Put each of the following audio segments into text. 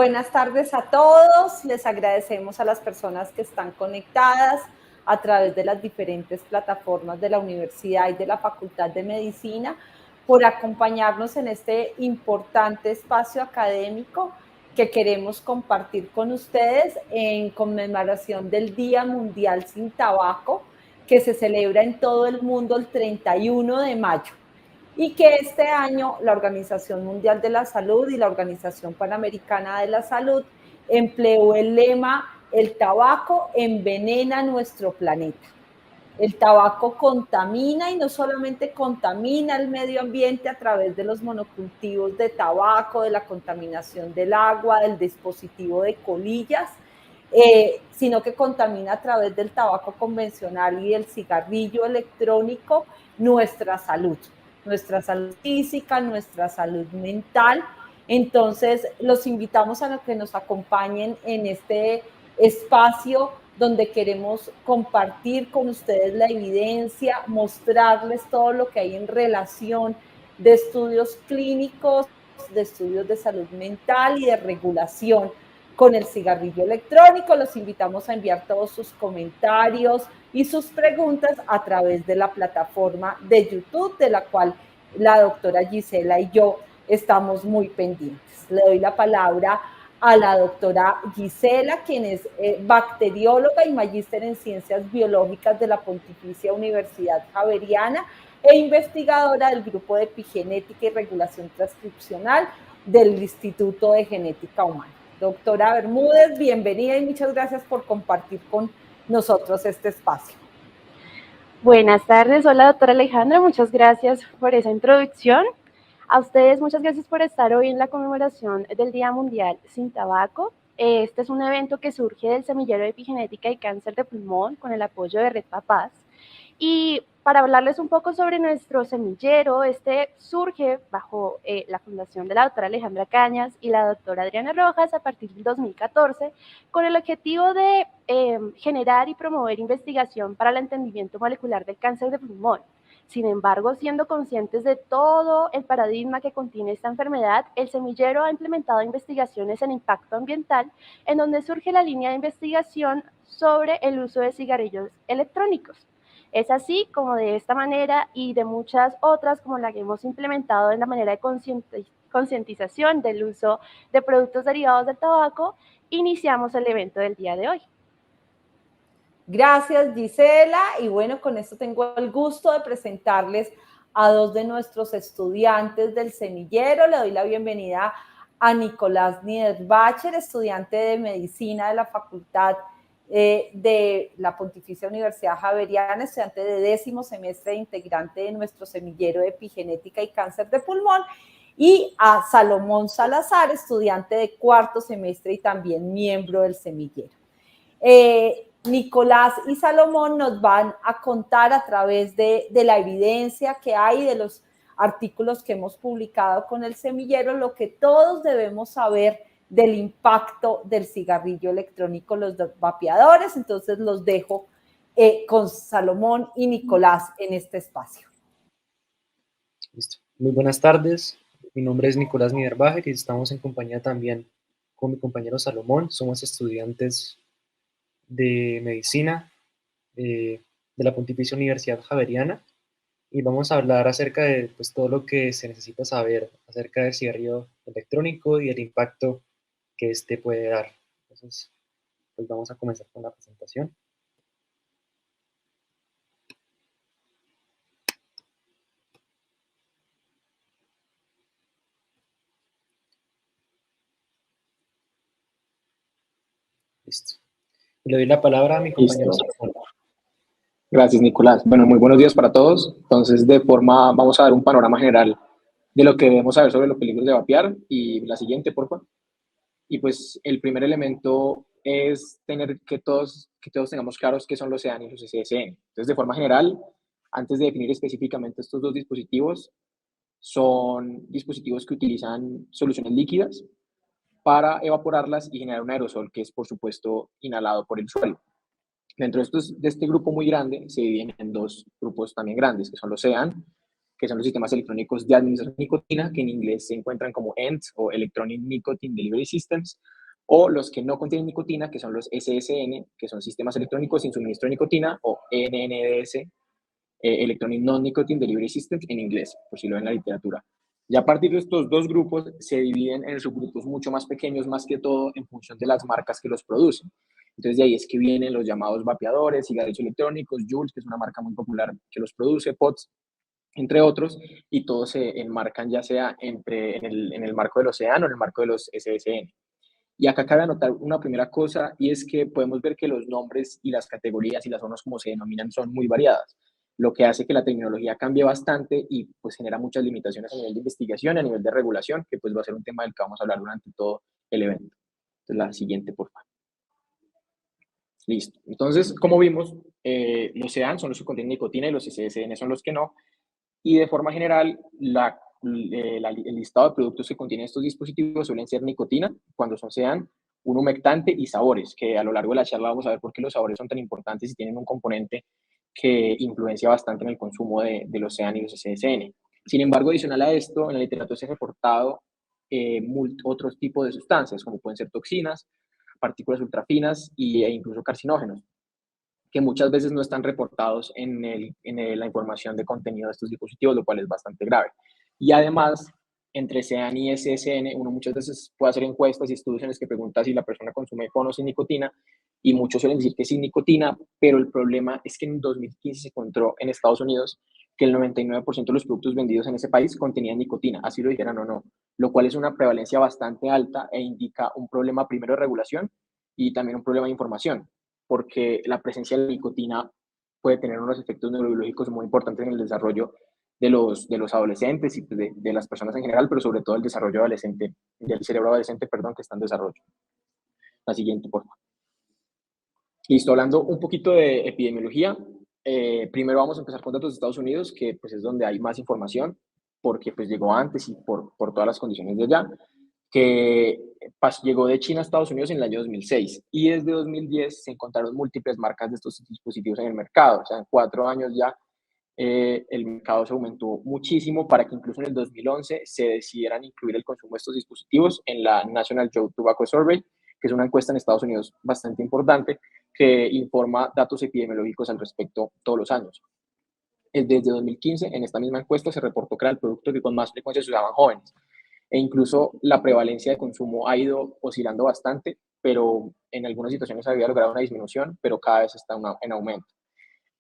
buenas tardes a todos. Les agradecemos a las personas que están conectadas a través de las diferentes plataformas de la universidad y de la Facultad de Medicina por acompañarnos en este importante espacio académico que queremos compartir con ustedes en conmemoración del Día Mundial sin Tabaco, que se celebra en todo el mundo el 31 de mayo. Y que este año la Organización Mundial de la Salud y la Organización Panamericana de la Salud empleó el lema "El tabaco envenena nuestro planeta". El tabaco contamina y no solamente contamina el medio ambiente a través de los monocultivos de tabaco, de la contaminación del agua, del dispositivo de colillas, sino que contamina a través del tabaco convencional y del cigarrillo electrónico nuestra salud física, nuestra salud mental. Entonces, los invitamos a que nos acompañen en este espacio donde queremos compartir con ustedes la evidencia, mostrarles todo lo que hay en relación de estudios clínicos, de estudios de salud mental y de regulación con el cigarrillo electrónico. Los invitamos a enviar todos sus comentarios y sus preguntas a través de la plataforma de YouTube, de la cual la doctora Gisela y yo estamos muy pendientes. Le doy la palabra a la doctora Gisela, quien es bacterióloga y magíster en ciencias biológicas de la Pontificia Universidad Javeriana e investigadora del Grupo de Epigenética y Regulación Transcripcional del Instituto de Genética Humana. Doctora Bermúdez, bienvenida y muchas gracias por compartir con nosotros este espacio. Buenas tardes, hola doctora Alejandra, muchas gracias por esa introducción. A ustedes muchas gracias por estar hoy en la conmemoración del Día Mundial sin Tabaco. Este es un evento que surge del Semillero de Epigenética y Cáncer de Pulmón con el apoyo de Red Papás. Y para hablarles un poco sobre nuestro semillero, este surge bajo la fundación de la doctora Alejandra Cañas y la doctora Adriana Rojas a partir del 2014, con el objetivo de generar y promover investigación para el entendimiento molecular del cáncer de pulmón. Sin embargo, siendo conscientes de todo el paradigma que contiene esta enfermedad, el semillero ha implementado investigaciones en impacto ambiental, en donde surge la línea de investigación sobre el uso de cigarrillos electrónicos. Es así como de esta manera y de muchas otras como la que hemos implementado en la manera de concientización del uso de productos derivados del tabaco, iniciamos el evento del día de hoy. Gracias, Gisela. Y bueno, con esto tengo el gusto de presentarles a dos de nuestros estudiantes del semillero. Le doy la bienvenida a Nicolás Niederbacher, estudiante de medicina de la Facultad de la Pontificia Universidad Javeriana, estudiante de 10º semestre e integrante de nuestro semillero de epigenética y cáncer de pulmón, y a Salomón Salazar, estudiante de 4º semestre y también miembro del semillero. Nicolás y Salomón nos van a contar a través de la evidencia que hay, de los artículos que hemos publicado con el semillero, lo que todos debemos saber del impacto del cigarrillo electrónico, los vapeadores. Entonces los dejo con Salomón y Nicolás en este espacio. Listo. Muy buenas tardes, mi nombre es Nicolás Niederbacher y estamos en compañía también con mi compañero Salomón. Somos estudiantes de medicina de la Pontificia Universidad Javeriana y vamos a hablar acerca de todo lo que se necesita saber acerca del cigarrillo electrónico y el impacto que este puede dar. Entonces, pues vamos a comenzar con la presentación. Listo. Le doy la palabra a mi compañero Salomón. Gracias, Nicolás. Bueno, muy buenos días para todos. Entonces, vamos a dar un panorama general de lo que debemos saber sobre los peligros de vapear. Y la siguiente, por favor. Y pues el primer elemento es que todos tengamos claros qué son los CEAN y los SSN. Entonces, de forma general, antes de definir específicamente estos dos dispositivos, son dispositivos que utilizan soluciones líquidas para evaporarlas y generar un aerosol que es, por supuesto, inhalado por el usuario. Dentro de este grupo muy grande se dividen en dos grupos también grandes, que son los CEAN, que son los sistemas electrónicos de administración de nicotina, que en inglés se encuentran como ENDS o Electronic Nicotine Delivery Systems, o los que no contienen nicotina, que son los SSN, que son sistemas electrónicos sin suministro de nicotina, o NNDS, Electronic Non-Nicotine Delivery Systems en inglés, por si lo ven en la literatura. Y a partir de estos dos grupos se dividen en subgrupos mucho más pequeños, más que todo en función de las marcas que los producen. Entonces de ahí es que vienen los llamados vapeadores, cigarrillos electrónicos, Juuls, que es una marca muy popular que los produce, POTS, entre otros, y todos se enmarcan ya sea en el marco del océano o en el marco de los SSN. Y acá cabe anotar una primera cosa, y es que podemos ver que los nombres y las categorías y las zonas como se denominan son muy variadas, lo que hace que la terminología cambie bastante y pues genera muchas limitaciones a nivel de investigación y a nivel de regulación, que pues va a ser un tema del que vamos a hablar durante todo el evento. Entonces, la siguiente, por favor. Listo. Entonces, como vimos, los SEDAN son los que contienen nicotina y los SSN son los que no. Y de forma general, el listado de productos que contienen estos dispositivos suelen ser nicotina, cuando son SEDAN, un humectante y sabores, que a lo largo de la charla vamos a ver por qué los sabores son tan importantes y tienen un componente que influencia bastante en el consumo de los SEDAN y los SSN. Sin embargo, adicional a esto, en la literatura se ha reportado otros tipos de sustancias, como pueden ser toxinas, partículas ultrafinas e incluso carcinógenos, que muchas veces no están reportados en la información de contenido de estos dispositivos, lo cual es bastante grave. Y además, entre SEDAN y SSN, uno muchas veces puede hacer encuestas y estudios en los que pregunta si la persona consume con o sin nicotina, y muchos suelen decir que sin nicotina, pero el problema es que en 2015 se encontró en Estados Unidos que el 99% de los productos vendidos en ese país contenían nicotina, así lo dijeran o no, lo cual es una prevalencia bastante alta e indica un problema primero de regulación y también un problema de información, porque la presencia de la nicotina puede tener unos efectos neurobiológicos muy importantes en el desarrollo de los adolescentes y de las personas en general, pero sobre todo el desarrollo adolescente, del cerebro adolescente, perdón, que está en desarrollo. La siguiente, por favor. Listo, hablando un poquito de epidemiología, primero vamos a empezar con datos de Estados Unidos, que pues es donde hay más información, porque pues llegó antes y por todas las condiciones de allá, que llegó de China a Estados Unidos en el año 2006 y desde 2010 se encontraron múltiples marcas de estos dispositivos en el mercado. O sea, en 4 años ya el mercado se aumentó muchísimo para que incluso en el 2011 se decidieran incluir el consumo de estos dispositivos en la National Youth Tobacco Survey, que es una encuesta en Estados Unidos bastante importante que informa datos epidemiológicos al respecto todos los años. Desde 2015, en esta misma encuesta se reportó que era el producto que con más frecuencia se usaban jóvenes, e incluso la prevalencia de consumo ha ido oscilando bastante, pero en algunas situaciones había logrado una disminución, pero cada vez está en aumento.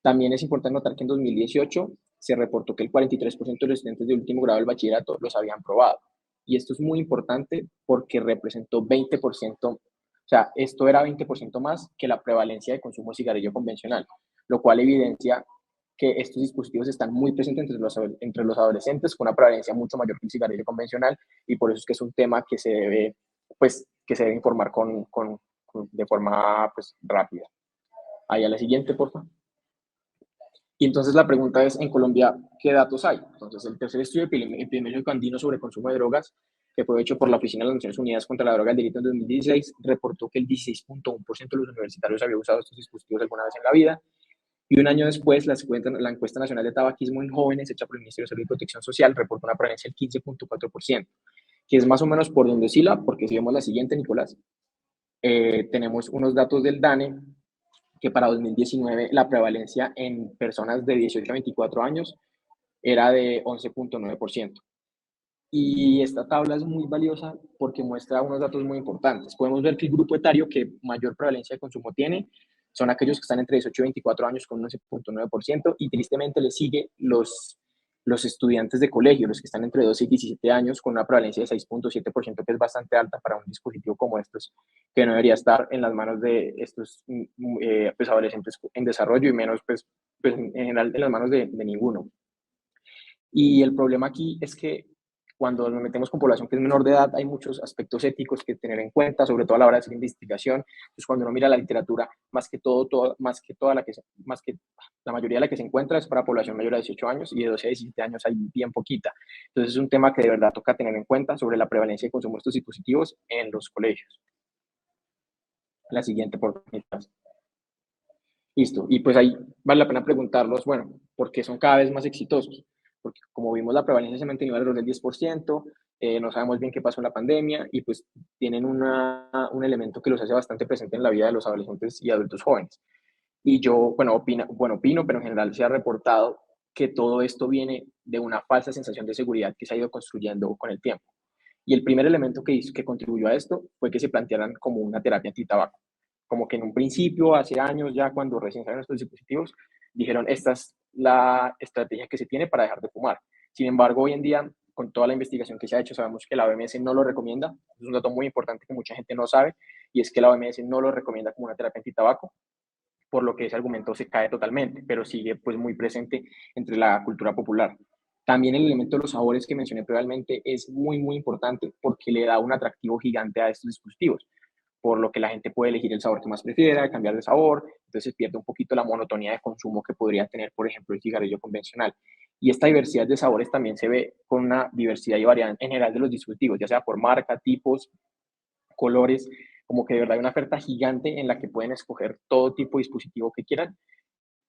También es importante notar que en 2018 se reportó que el 43% de los estudiantes de último grado del bachillerato los habían probado. Y esto es muy importante porque representó 20%, o sea, esto era 20% más que la prevalencia de consumo de cigarrillo convencional, lo cual evidencia que estos dispositivos están muy presentes entre los adolescentes con una prevalencia mucho mayor que el cigarrillo convencional, y por eso es que es un tema que se debe, pues, que se debe informar de forma pues, rápida. Ahí a la siguiente, por favor. Y entonces la pregunta es, en Colombia, ¿qué datos hay? Entonces, el tercer estudio epidemiológico andino sobre consumo de drogas, que fue hecho por la Oficina de las Naciones Unidas contra la Droga y el Delito en 2016, reportó que el 16.1% de los universitarios había usado estos dispositivos alguna vez en la vida. Y un año después, la encuesta nacional de tabaquismo en jóvenes, hecha por el Ministerio de Salud y Protección Social, reportó una prevalencia del 15.4%, que es más o menos por donde oscila, porque si vemos la siguiente, Nicolás, tenemos unos datos del DANE, que para 2019 la prevalencia en personas de 18 a 24 años era de 11.9%. Y esta tabla es muy valiosa porque muestra unos datos muy importantes. Podemos ver que el grupo etario que mayor prevalencia de consumo tiene son aquellos que están entre 18 y 24 años con un 11.9%, y tristemente le sigue los estudiantes de colegio, los que están entre 12 y 17 años, con una prevalencia de 6.7%, que es bastante alta para un dispositivo como estos, que no debería estar en las manos de estos pues, adolescentes en desarrollo, y menos pues en general en las manos de ninguno. Y el problema aquí es que cuando nos metemos con población que es menor de edad, hay muchos aspectos éticos que tener en cuenta, sobre todo a la hora de hacer investigación. Entonces, cuando uno mira la literatura, más que la mayoría de la que se encuentra es para población mayor de 18 años, y de 12 a 17 años hay bien poquita. Entonces, es un tema que de verdad toca tener en cuenta sobre la prevalencia de consumo de estos dispositivos en los colegios. La siguiente, por favor. Listo. Y pues ahí vale la pena preguntarlos, bueno, ¿por qué son cada vez más exitosos? porque como vimos la prevalencia se ha mantenido alrededor del 10%, no sabemos bien qué pasó en la pandemia y pues tienen un elemento que los hace bastante presente en la vida de los adolescentes y adultos jóvenes. Y yo, opino, pero en general se ha reportado que todo esto viene de una falsa sensación de seguridad que se ha ido construyendo con el tiempo. Y el primer elemento que contribuyó a esto fue que se plantearan como una terapia antitabaco. Como que en un principio, hace años ya, cuando recién salieron estos dispositivos, dijeron, esta es la estrategia que se tiene para dejar de fumar. Sin embargo, hoy en día, con toda la investigación que se ha hecho, sabemos que la OMS no lo recomienda. Es un dato muy importante que mucha gente no sabe, y es que la OMS no lo recomienda como una terapia antitabaco, por lo que ese argumento se cae totalmente, pero sigue pues muy presente entre la cultura popular. También el elemento de los sabores que mencioné previamente es muy importante porque le da un atractivo gigante a estos dispositivos, por lo que la gente puede elegir el sabor que más prefiera, cambiar de sabor, entonces pierde un poquito la monotonía de consumo que podría tener, por ejemplo, el cigarrillo convencional. Y esta diversidad de sabores también se ve con una diversidad y variedad en general de los dispositivos, ya sea por marca, tipos, colores, como que de verdad hay una oferta gigante en la que pueden escoger todo tipo de dispositivo que quieran,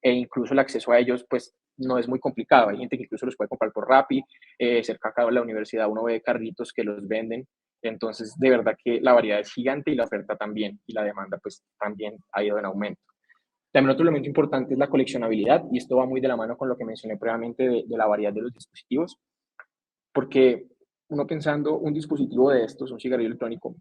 e incluso el acceso a ellos pues no es muy complicado. Hay gente que incluso los puede comprar por Rappi, cerca acá de la universidad uno ve carritos que los venden, entonces de verdad que la variedad es gigante y la oferta también, y la demanda pues también ha ido en aumento. También otro elemento importante es la coleccionabilidad, y esto va muy de la mano con lo que mencioné previamente de la variedad de los dispositivos, porque uno pensando un dispositivo de estos, un cigarrillo electrónico,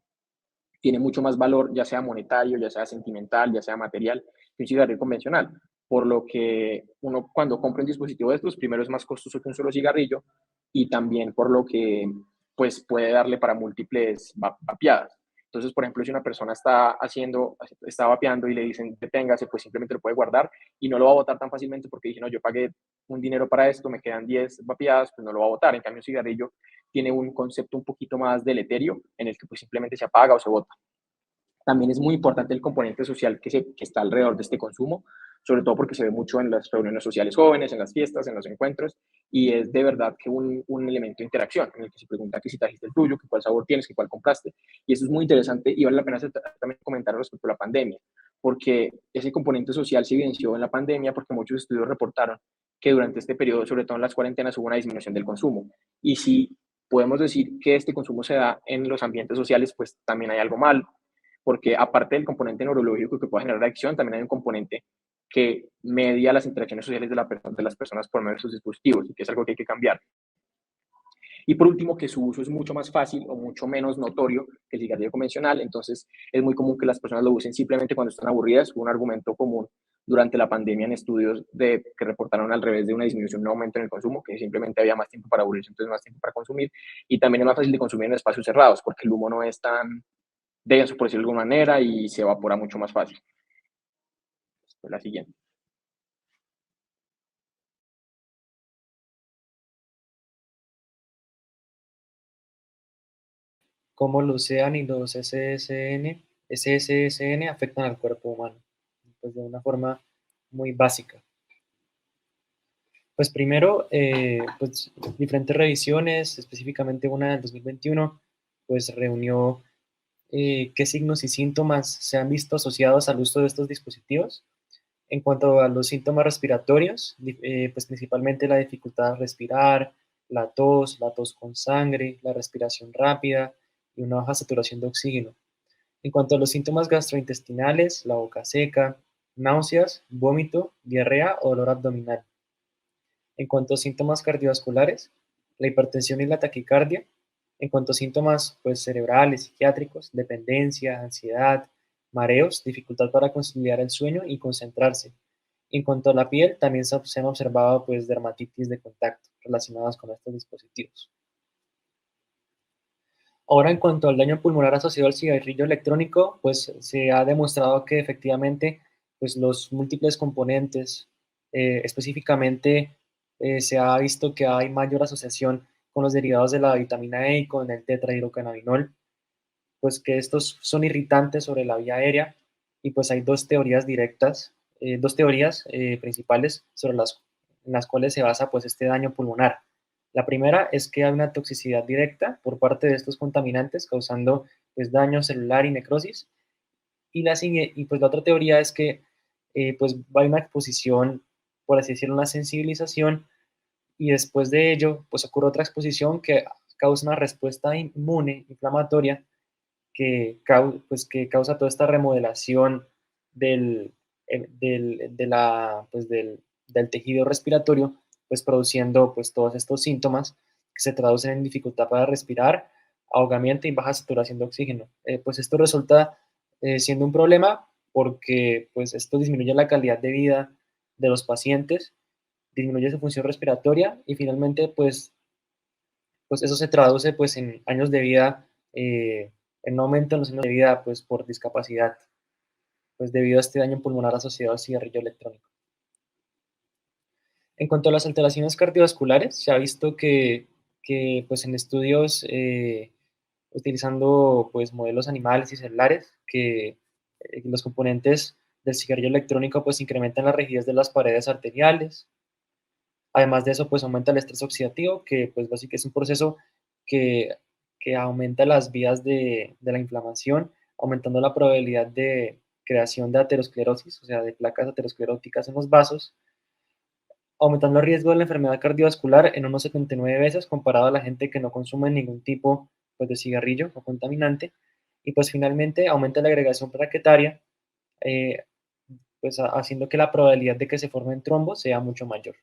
tiene mucho más valor, ya sea monetario, ya sea sentimental, ya sea material, que un cigarrillo convencional. Por lo que uno cuando compra un dispositivo de estos, primero es más costoso que un solo cigarrillo, y también por lo que pues puede darle para múltiples vapeadas. Entonces, por ejemplo, si una persona está vapeando y le dicen deténgase, pues simplemente lo puede guardar y no lo va a botar tan fácilmente porque dice, no, yo pagué un dinero para esto, me quedan 10 vapeadas, pues no lo va a botar. En cambio, un cigarrillo tiene un concepto un poquito más deleterio en el que pues simplemente se apaga o se bota. También es muy importante el componente social que está alrededor de este consumo, sobre todo porque se ve mucho en las reuniones sociales jóvenes, en las fiestas, en los encuentros, y es de verdad que un elemento de interacción en el que se pregunta que si trajiste el tuyo, que cuál sabor tienes, que cuál compraste. Y eso es muy interesante y vale la pena también comentar respecto a la pandemia, porque ese componente social se evidenció en la pandemia porque muchos estudios reportaron que durante este periodo, sobre todo en las cuarentenas, hubo una disminución del consumo. Y si podemos decir que este consumo se da en los ambientes sociales, pues también hay algo mal, porque aparte del componente neurológico que puede generar adicción, también hay un componente que media las interacciones sociales de las personas por medio de sus dispositivos, y que es algo que hay que cambiar. Y por último, que su uso es mucho más fácil o mucho menos notorio que el cigarrillo convencional, entonces es muy común que las personas lo usen simplemente cuando están aburridas. Un argumento común durante la pandemia en estudios que reportaron al revés de una disminución, un aumento en el consumo, que simplemente había más tiempo para aburrirse, entonces más tiempo para consumir, y también es más fácil de consumir en espacios cerrados, porque el humo no es tan denso, por decirlo de alguna manera, y se evapora mucho más fácil. Pues la siguiente. Cómo los SEAN y los SSSN afectan al cuerpo humano, pues de una forma muy básica. Pues primero, pues diferentes revisiones, específicamente una del 2021, pues reunió qué signos y síntomas se han visto asociados al uso de estos dispositivos. En cuanto a los síntomas respiratorios, pues principalmente la dificultad de respirar, la tos con sangre, la respiración rápida y una baja saturación de oxígeno. En cuanto a los síntomas gastrointestinales, la boca seca, náuseas, vómito, diarrea o dolor abdominal. En cuanto a síntomas cardiovasculares, la hipertensión y la taquicardia. En cuanto a síntomas pues, cerebrales, psiquiátricos, dependencia, ansiedad, mareos, dificultad para conciliar el sueño y concentrarse. En cuanto a la piel, también se han observado pues, dermatitis de contacto relacionadas con estos dispositivos. Ahora, en cuanto al daño pulmonar asociado al cigarrillo electrónico, pues se ha demostrado que efectivamente pues, los múltiples componentes, específicamente se ha visto que hay mayor asociación con los derivados de la vitamina E y con el tetrahidrocannabinol, pues que estos son irritantes sobre la vía aérea, y pues hay dos teorías directas, dos teorías principales en las cuales se basa pues este daño pulmonar. La primera es que hay una toxicidad directa por parte de estos contaminantes causando pues daño celular y necrosis, y pues la otra teoría es que pues hay una exposición, por así decirlo, una sensibilización y después de ello, pues ocurre otra exposición que causa una respuesta inmune, inflamatoria, que causa toda esta remodelación del, del tejido respiratorio, pues produciendo pues todos estos síntomas que se traducen en dificultad para respirar, ahogamiento y baja saturación de oxígeno. Pues esto resulta siendo un problema porque pues esto disminuye la calidad de vida de los pacientes, disminuye su función respiratoria y finalmente pues eso se traduce pues en años de vida, en un aumento en los años de vida pues por discapacidad, pues debido a este daño pulmonar asociado al cigarrillo electrónico. En cuanto a las alteraciones cardiovasculares, se ha visto que pues en estudios utilizando pues modelos animales y celulares, que los componentes del cigarrillo electrónico pues incrementan la rigidez de las paredes arteriales. Además de eso, pues aumenta el estrés oxidativo, que pues básicamente es un proceso que, que aumenta las vías de la inflamación, aumentando la probabilidad de creación de aterosclerosis, o sea, de placas ateroscleróticas en los vasos, aumentando el riesgo de la enfermedad cardiovascular en unos 79 veces comparado a la gente que no consume ningún tipo pues, de cigarrillo o contaminante. Y pues finalmente aumenta la agregación plaquetaria, eh, pues haciendo que la probabilidad de que se formen trombos sea mucho mayor.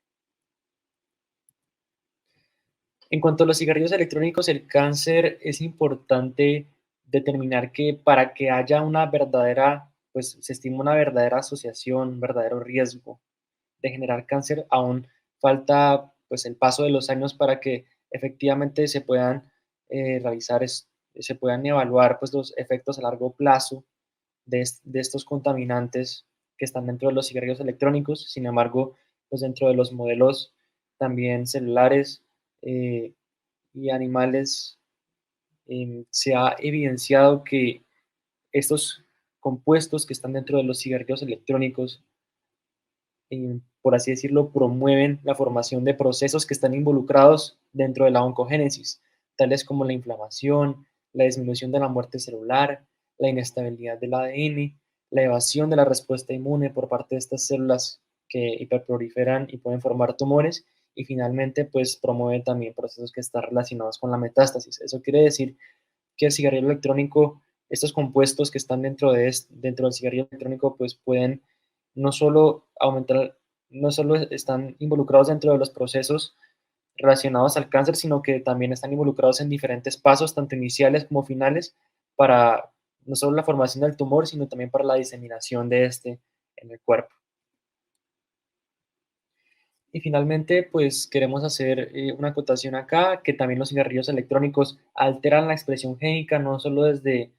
En cuanto a los cigarrillos electrónicos, el cáncer es importante determinar que para que haya una verdadera, pues se estima una verdadera asociación, un verdadero riesgo de generar cáncer, aún falta pues el paso de los años para que efectivamente se puedan realizar, se puedan evaluar pues los efectos a largo plazo de estos contaminantes que están dentro de los cigarrillos electrónicos. Sin embargo, pues dentro de los modelos también celulares eh, y animales, se ha evidenciado que estos compuestos que están dentro de los cigarrillos electrónicos, por así decirlo, promueven la formación de procesos que están involucrados dentro de la oncogénesis, tales como la inflamación, la disminución de la muerte celular, la inestabilidad del ADN, la evasión de la respuesta inmune por parte de estas células que hiperproliferan y pueden formar tumores, y finalmente pues promueve también procesos que están relacionados con la metástasis. Eso quiere decir que el cigarrillo electrónico, estos compuestos que están dentro del cigarrillo electrónico, pues pueden no solo aumentar, no solo están involucrados dentro de los procesos relacionados al cáncer, sino que también están involucrados en diferentes pasos, tanto iniciales como finales, para no solo la formación del tumor, sino también para la diseminación de este en el cuerpo. Y finalmente, pues queremos hacer una acotación acá, que también los cigarrillos electrónicos alteran la expresión génica, no solo desde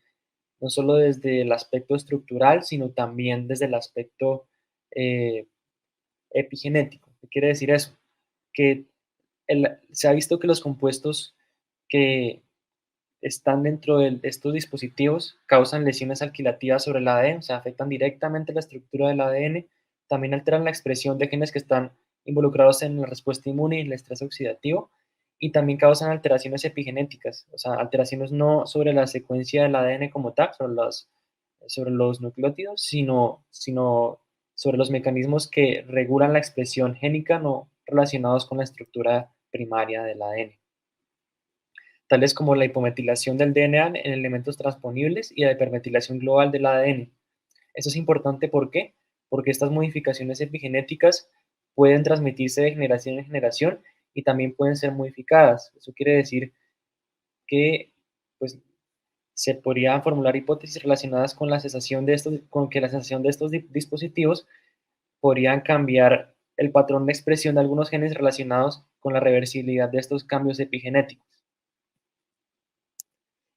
el aspecto estructural, sino también desde el aspecto eh, epigenético. ¿Qué quiere decir eso? Que se ha visto que los compuestos que están dentro de estos dispositivos causan lesiones alquilativas sobre el ADN, o sea, afectan directamente la estructura del ADN, también alteran la expresión de genes que están involucrados en la respuesta inmune y el estrés oxidativo, y también causan alteraciones epigenéticas, o sea, alteraciones no sobre la secuencia del ADN como tal, sobre los nucleótidos, sino sobre los mecanismos que regulan la expresión génica no relacionados con la estructura primaria del ADN, tales como la hipometilación del DNA en elementos transponibles y la hipermetilación global del ADN. Eso es importante, ¿por qué? Porque estas modificaciones epigenéticas pueden transmitirse de generación en generación y también pueden ser modificadas. Eso quiere decir que pues, se podrían formular hipótesis relacionadas con la cesación de estos, con que la cesación de estos dispositivos podrían cambiar el patrón de expresión de algunos genes relacionados con la reversibilidad de estos cambios epigenéticos.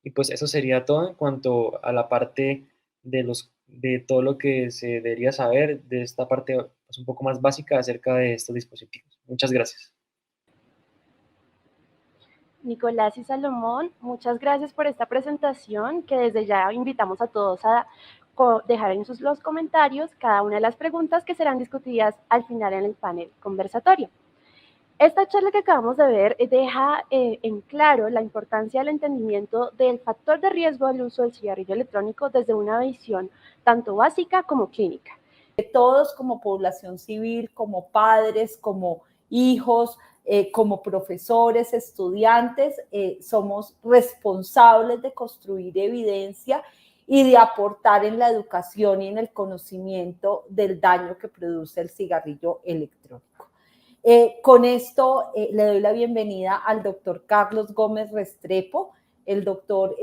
Y pues eso sería todo en cuanto a la parte de todo lo que se debería saber de esta parte pues, un poco más básica acerca de estos dispositivos. Muchas gracias. Nicolás y Salomón, muchas gracias por esta presentación, que desde ya invitamos a todos a dejar en los comentarios cada una de las preguntas que serán discutidas al final en el panel conversatorio. Esta charla que acabamos de ver deja en claro la importancia del entendimiento del factor de riesgo del uso del cigarrillo electrónico desde una visión tanto básica como clínica. Todos como población civil, como padres, como hijos, como profesores, estudiantes, somos responsables de construir evidencia y de aportar en la educación y en el conocimiento del daño que produce el cigarrillo electrónico. Con esto le doy la bienvenida al doctor Carlos Gómez Restrepo. El doctor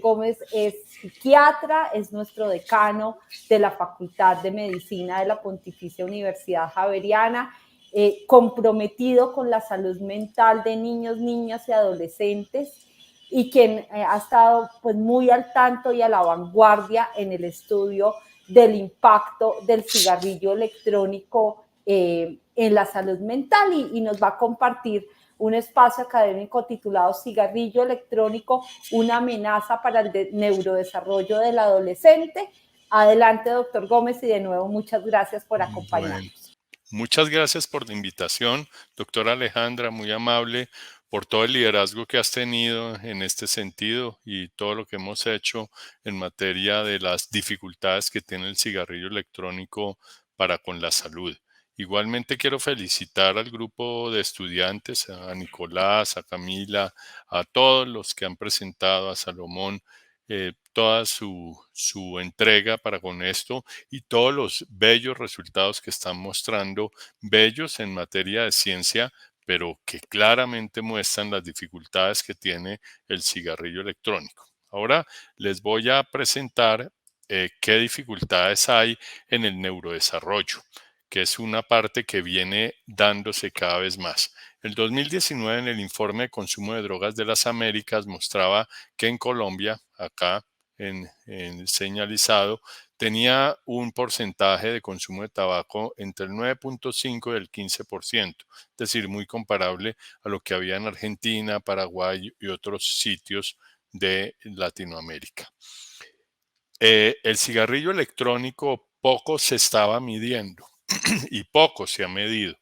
Gómez es psiquiatra, es nuestro decano de la Facultad de Medicina de la Pontificia Universidad Javeriana, comprometido con la salud mental de niños, niñas y adolescentes, y quien ha estado pues muy al tanto y a la vanguardia en el estudio del impacto del cigarrillo electrónico en la salud mental, y nos va a compartir un espacio académico titulado Cigarrillo electrónico, una amenaza para el neurodesarrollo del adolescente. Adelante, doctor Gómez, y de nuevo muchas gracias por acompañarnos. Bueno, muchas gracias por la invitación, doctora Alejandra, muy amable por todo el liderazgo que has tenido en este sentido y todo lo que hemos hecho en materia de las dificultades que tiene el cigarrillo electrónico para con la salud. Igualmente quiero felicitar al grupo de estudiantes, a Nicolás, a Camila, a todos los que han presentado, a Salomón, toda su entrega para con esto y todos los bellos resultados que están mostrando, bellos en materia de ciencia, pero que claramente muestran las dificultades que tiene el cigarrillo electrónico. Ahora les voy a presentar qué dificultades hay en el neurodesarrollo, que es una parte que viene dándose cada vez más. El 2019, en el informe de consumo de drogas de las Américas, mostraba que en Colombia, acá en señalizado, tenía un porcentaje de consumo de tabaco entre el 9.5 y el 15%, es decir, muy comparable a lo que había en Argentina, Paraguay y otros sitios de Latinoamérica. El cigarrillo electrónico poco se estaba midiendo y poco se ha medido.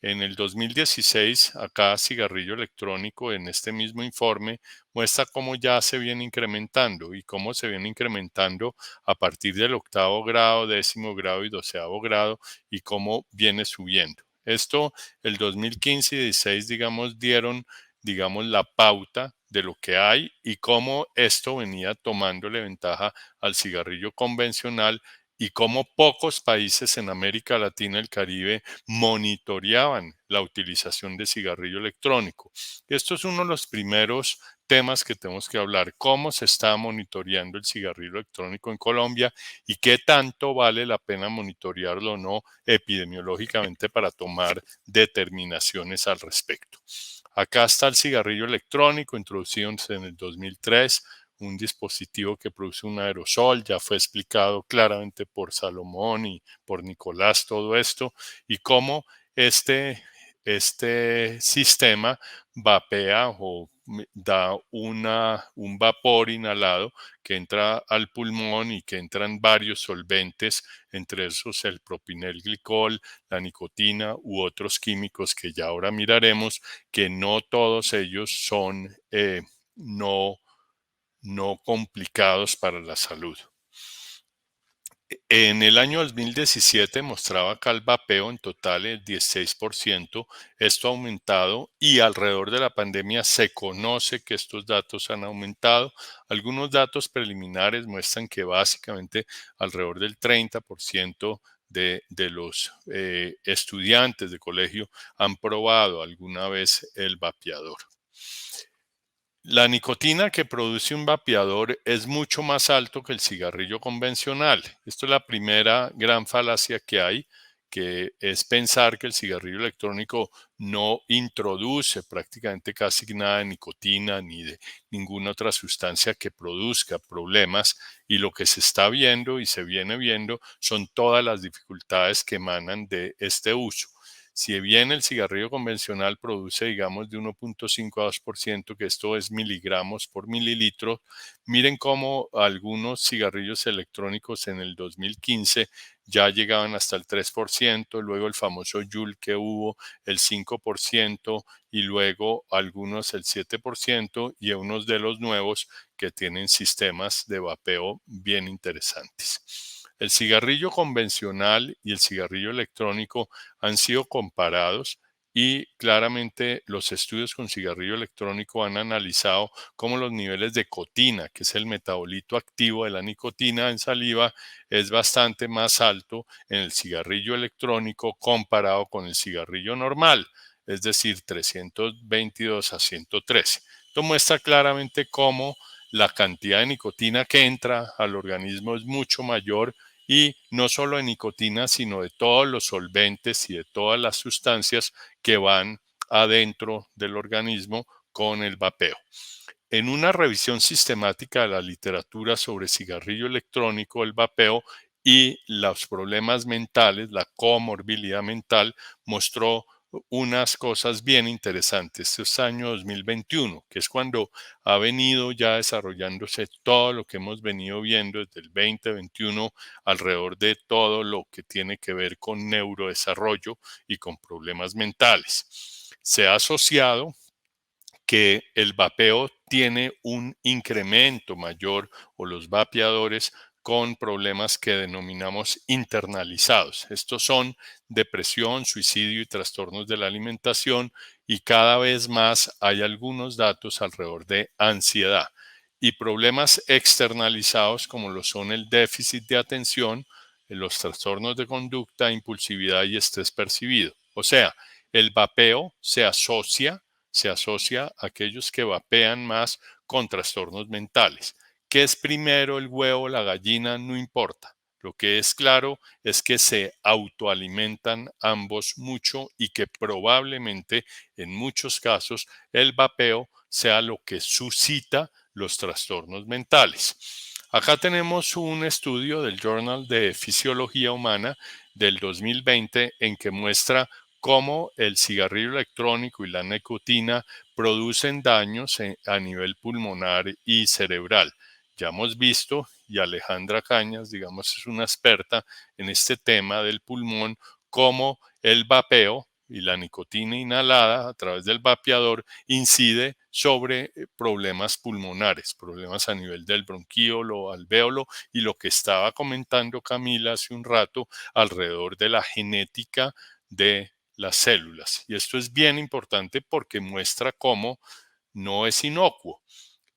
En el 2016, acá cigarrillo electrónico, en este mismo informe, muestra cómo ya se viene incrementando y cómo se viene incrementando a partir del 8º grado, 10º grado y 12º grado y cómo viene subiendo. Esto, el 2015 y 16, digamos, dieron, digamos, la pauta de lo que hay y cómo esto venía tomándole ventaja al cigarrillo convencional y cómo pocos países en América Latina y el Caribe monitoreaban la utilización de cigarrillo electrónico. Esto es uno de los primeros temas que tenemos que hablar, cómo se está monitoreando el cigarrillo electrónico en Colombia y qué tanto vale la pena monitorearlo o no epidemiológicamente para tomar determinaciones al respecto. Acá está el cigarrillo electrónico, introducido en el 2003, un dispositivo que produce un aerosol, ya fue explicado claramente por Salomón y por Nicolás todo esto, y cómo este sistema vapea o da un vapor inhalado que entra al pulmón y que entran varios solventes, entre esos el propinilglicol, la nicotina u otros químicos que ya ahora miraremos, que no todos ellos son no complicados para la salud. En el año 2017 mostraba acá el vapeo en total el 16%, esto ha aumentado y alrededor de la pandemia se conoce que estos datos han aumentado. Algunos datos preliminares muestran que básicamente alrededor del 30% de los estudiantes de colegio han probado alguna vez el vapeador. La nicotina que produce un vapeador es mucho más alto que el cigarrillo convencional. Esto es la primera gran falacia que hay, que es pensar que el cigarrillo electrónico no introduce prácticamente casi nada de nicotina ni de ninguna otra sustancia que produzca problemas, y lo que se está viendo y se viene viendo son todas las dificultades que emanan de este uso. Si bien el cigarrillo convencional produce, digamos, de 1.5 a 2%, que esto es miligramos por mililitro, miren cómo algunos cigarrillos electrónicos en el 2015 ya llegaban hasta el 3%, luego el famoso Juul que hubo, el 5%, y luego algunos el 7%, y unos de los nuevos que tienen sistemas de vapeo bien interesantes. El cigarrillo convencional y el cigarrillo electrónico han sido comparados y claramente los estudios con cigarrillo electrónico han analizado cómo los niveles de cotina, que es el metabolito activo de la nicotina en saliva, es bastante más alto en el cigarrillo electrónico comparado con el cigarrillo normal, es decir, 322 a 113. Esto muestra claramente cómo la cantidad de nicotina que entra al organismo es mucho mayor y no solo de nicotina, sino de todos los solventes y de todas las sustancias que van adentro del organismo con el vapeo. En una revisión sistemática de la literatura sobre cigarrillo electrónico, el vapeo y los problemas mentales, la comorbilidad mental, mostró unas cosas bien interesantes. Este es año 2021, que es cuando ha venido ya desarrollándose todo lo que hemos venido viendo desde el 2021 alrededor de todo lo que tiene que ver con neurodesarrollo y con problemas mentales. Se ha asociado que el vapeo tiene un incremento mayor o los vapeadores con problemas que denominamos internalizados. Estos son depresión, suicidio y trastornos de la alimentación y cada vez más hay algunos datos alrededor de ansiedad y problemas externalizados como lo son el déficit de atención, los trastornos de conducta, impulsividad y estrés percibido. O sea, el vapeo se asocia a aquellos que vapean más con trastornos mentales. ¿Qué es primero, el huevo o la gallina? No importa. Lo que es claro es que se autoalimentan ambos mucho y que probablemente en muchos casos el vapeo sea lo que suscita los trastornos mentales. Acá tenemos un estudio del Journal de Fisiología Humana del 2020 en que muestra cómo el cigarrillo electrónico y la nicotina producen daños a nivel pulmonar y cerebral. Ya hemos visto, y Alejandra Cañas, digamos, es una experta en este tema del pulmón, cómo el vapeo y la nicotina inhalada a través del vapeador incide sobre problemas pulmonares, problemas a nivel del bronquíolo, alvéolo y lo que estaba comentando Camila hace un rato alrededor de la genética de las células. Y esto es bien importante porque muestra cómo no es inocuo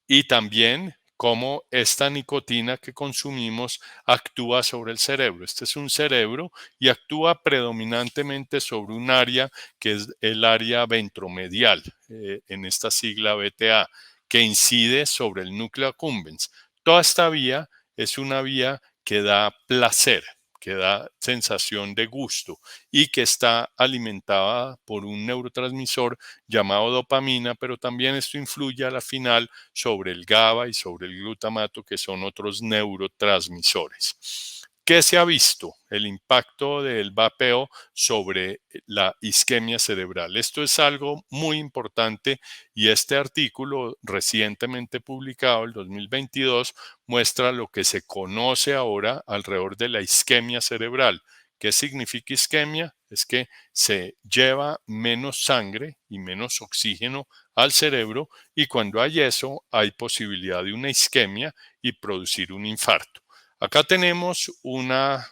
y también cómo esta nicotina que consumimos actúa sobre el cerebro. Este es un cerebro y actúa predominantemente sobre un área que es el área ventromedial, en esta sigla BTA, que incide sobre el núcleo accumbens. Toda esta vía es una vía que da placer, que da sensación de gusto y que está alimentada por un neurotransmisor llamado dopamina, pero también esto influye a la final sobre el GABA y sobre el glutamato, que son otros neurotransmisores. ¿Qué se ha visto? El impacto del vapeo sobre la isquemia cerebral. Esto es algo muy importante y este artículo recientemente publicado, el 2022, muestra lo que se conoce ahora alrededor de la isquemia cerebral. ¿Qué significa isquemia? Es que se lleva menos sangre y menos oxígeno al cerebro y cuando hay eso hay posibilidad de una isquemia y producir un infarto. Acá tenemos una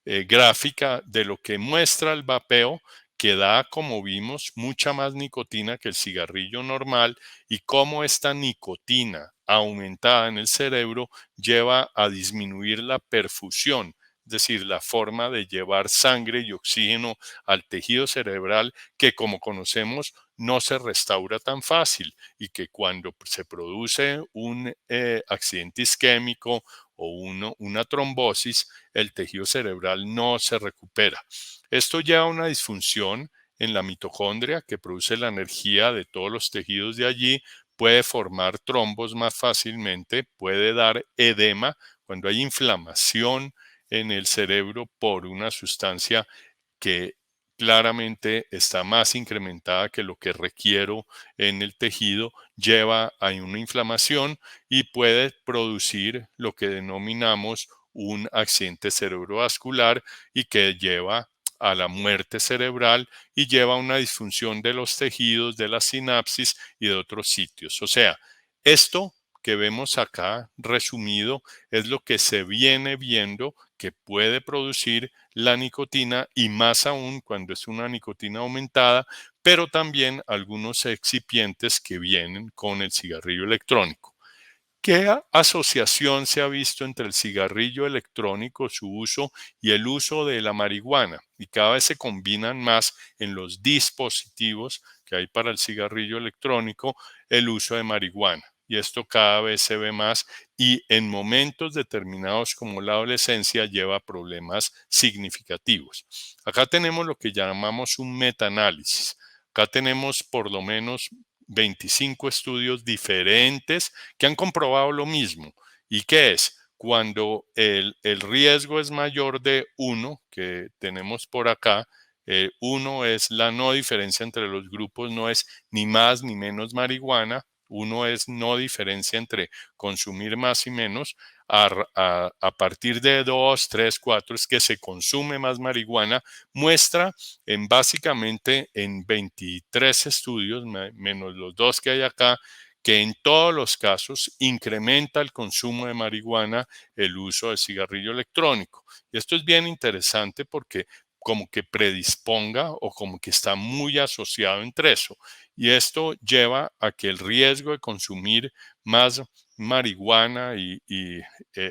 gráfica de lo que muestra el vapeo que da, como vimos, mucha más nicotina que el cigarrillo normal y cómo esta nicotina aumentada en el cerebro lleva a disminuir la perfusión, es decir, la forma de llevar sangre y oxígeno al tejido cerebral que, como conocemos, no se restaura tan fácil y que cuando se produce un accidente isquémico o una trombosis, el tejido cerebral no se recupera. Esto lleva a una disfunción en la mitocondria que produce la energía de todos los tejidos de allí, puede formar trombos más fácilmente, puede dar edema cuando hay inflamación en el cerebro por una sustancia que claramente está más incrementada que lo que requiero en el tejido, lleva a una inflamación y puede producir lo que denominamos un accidente cerebrovascular y que lleva a la muerte cerebral y lleva a una disfunción de los tejidos, de la sinapsis y de otros sitios. O sea, esto que vemos acá resumido es lo que se viene viendo que puede producir la nicotina, y más aún cuando es una nicotina aumentada, pero también algunos excipientes que vienen con el cigarrillo electrónico. ¿Qué asociación se ha visto entre el cigarrillo electrónico, su uso, y el uso de la marihuana? Y cada vez se combinan más en los dispositivos que hay para el cigarrillo electrónico el uso de marihuana. Y esto cada vez se ve más, y en momentos determinados como la adolescencia lleva a problemas significativos. Acá tenemos lo que llamamos un metaanálisis. Acá tenemos por lo menos 25 estudios diferentes que han comprobado lo mismo. ¿Y qué es? Cuando el riesgo es mayor de 1, que tenemos por acá, 1 es la no diferencia entre los grupos, no es ni más ni menos marihuana. 1 es no diferencia entre consumir más y menos. A partir de 2, 3, 4 es que se consume más marihuana. Muestra básicamente en 23 estudios, menos los 2 que hay acá, que en todos los casos incrementa el consumo de marihuana el uso de cigarrillo electrónico. Y esto es bien interesante porque como que predisponga o como que está muy asociado entre eso. Y esto lleva a que el riesgo de consumir más marihuana y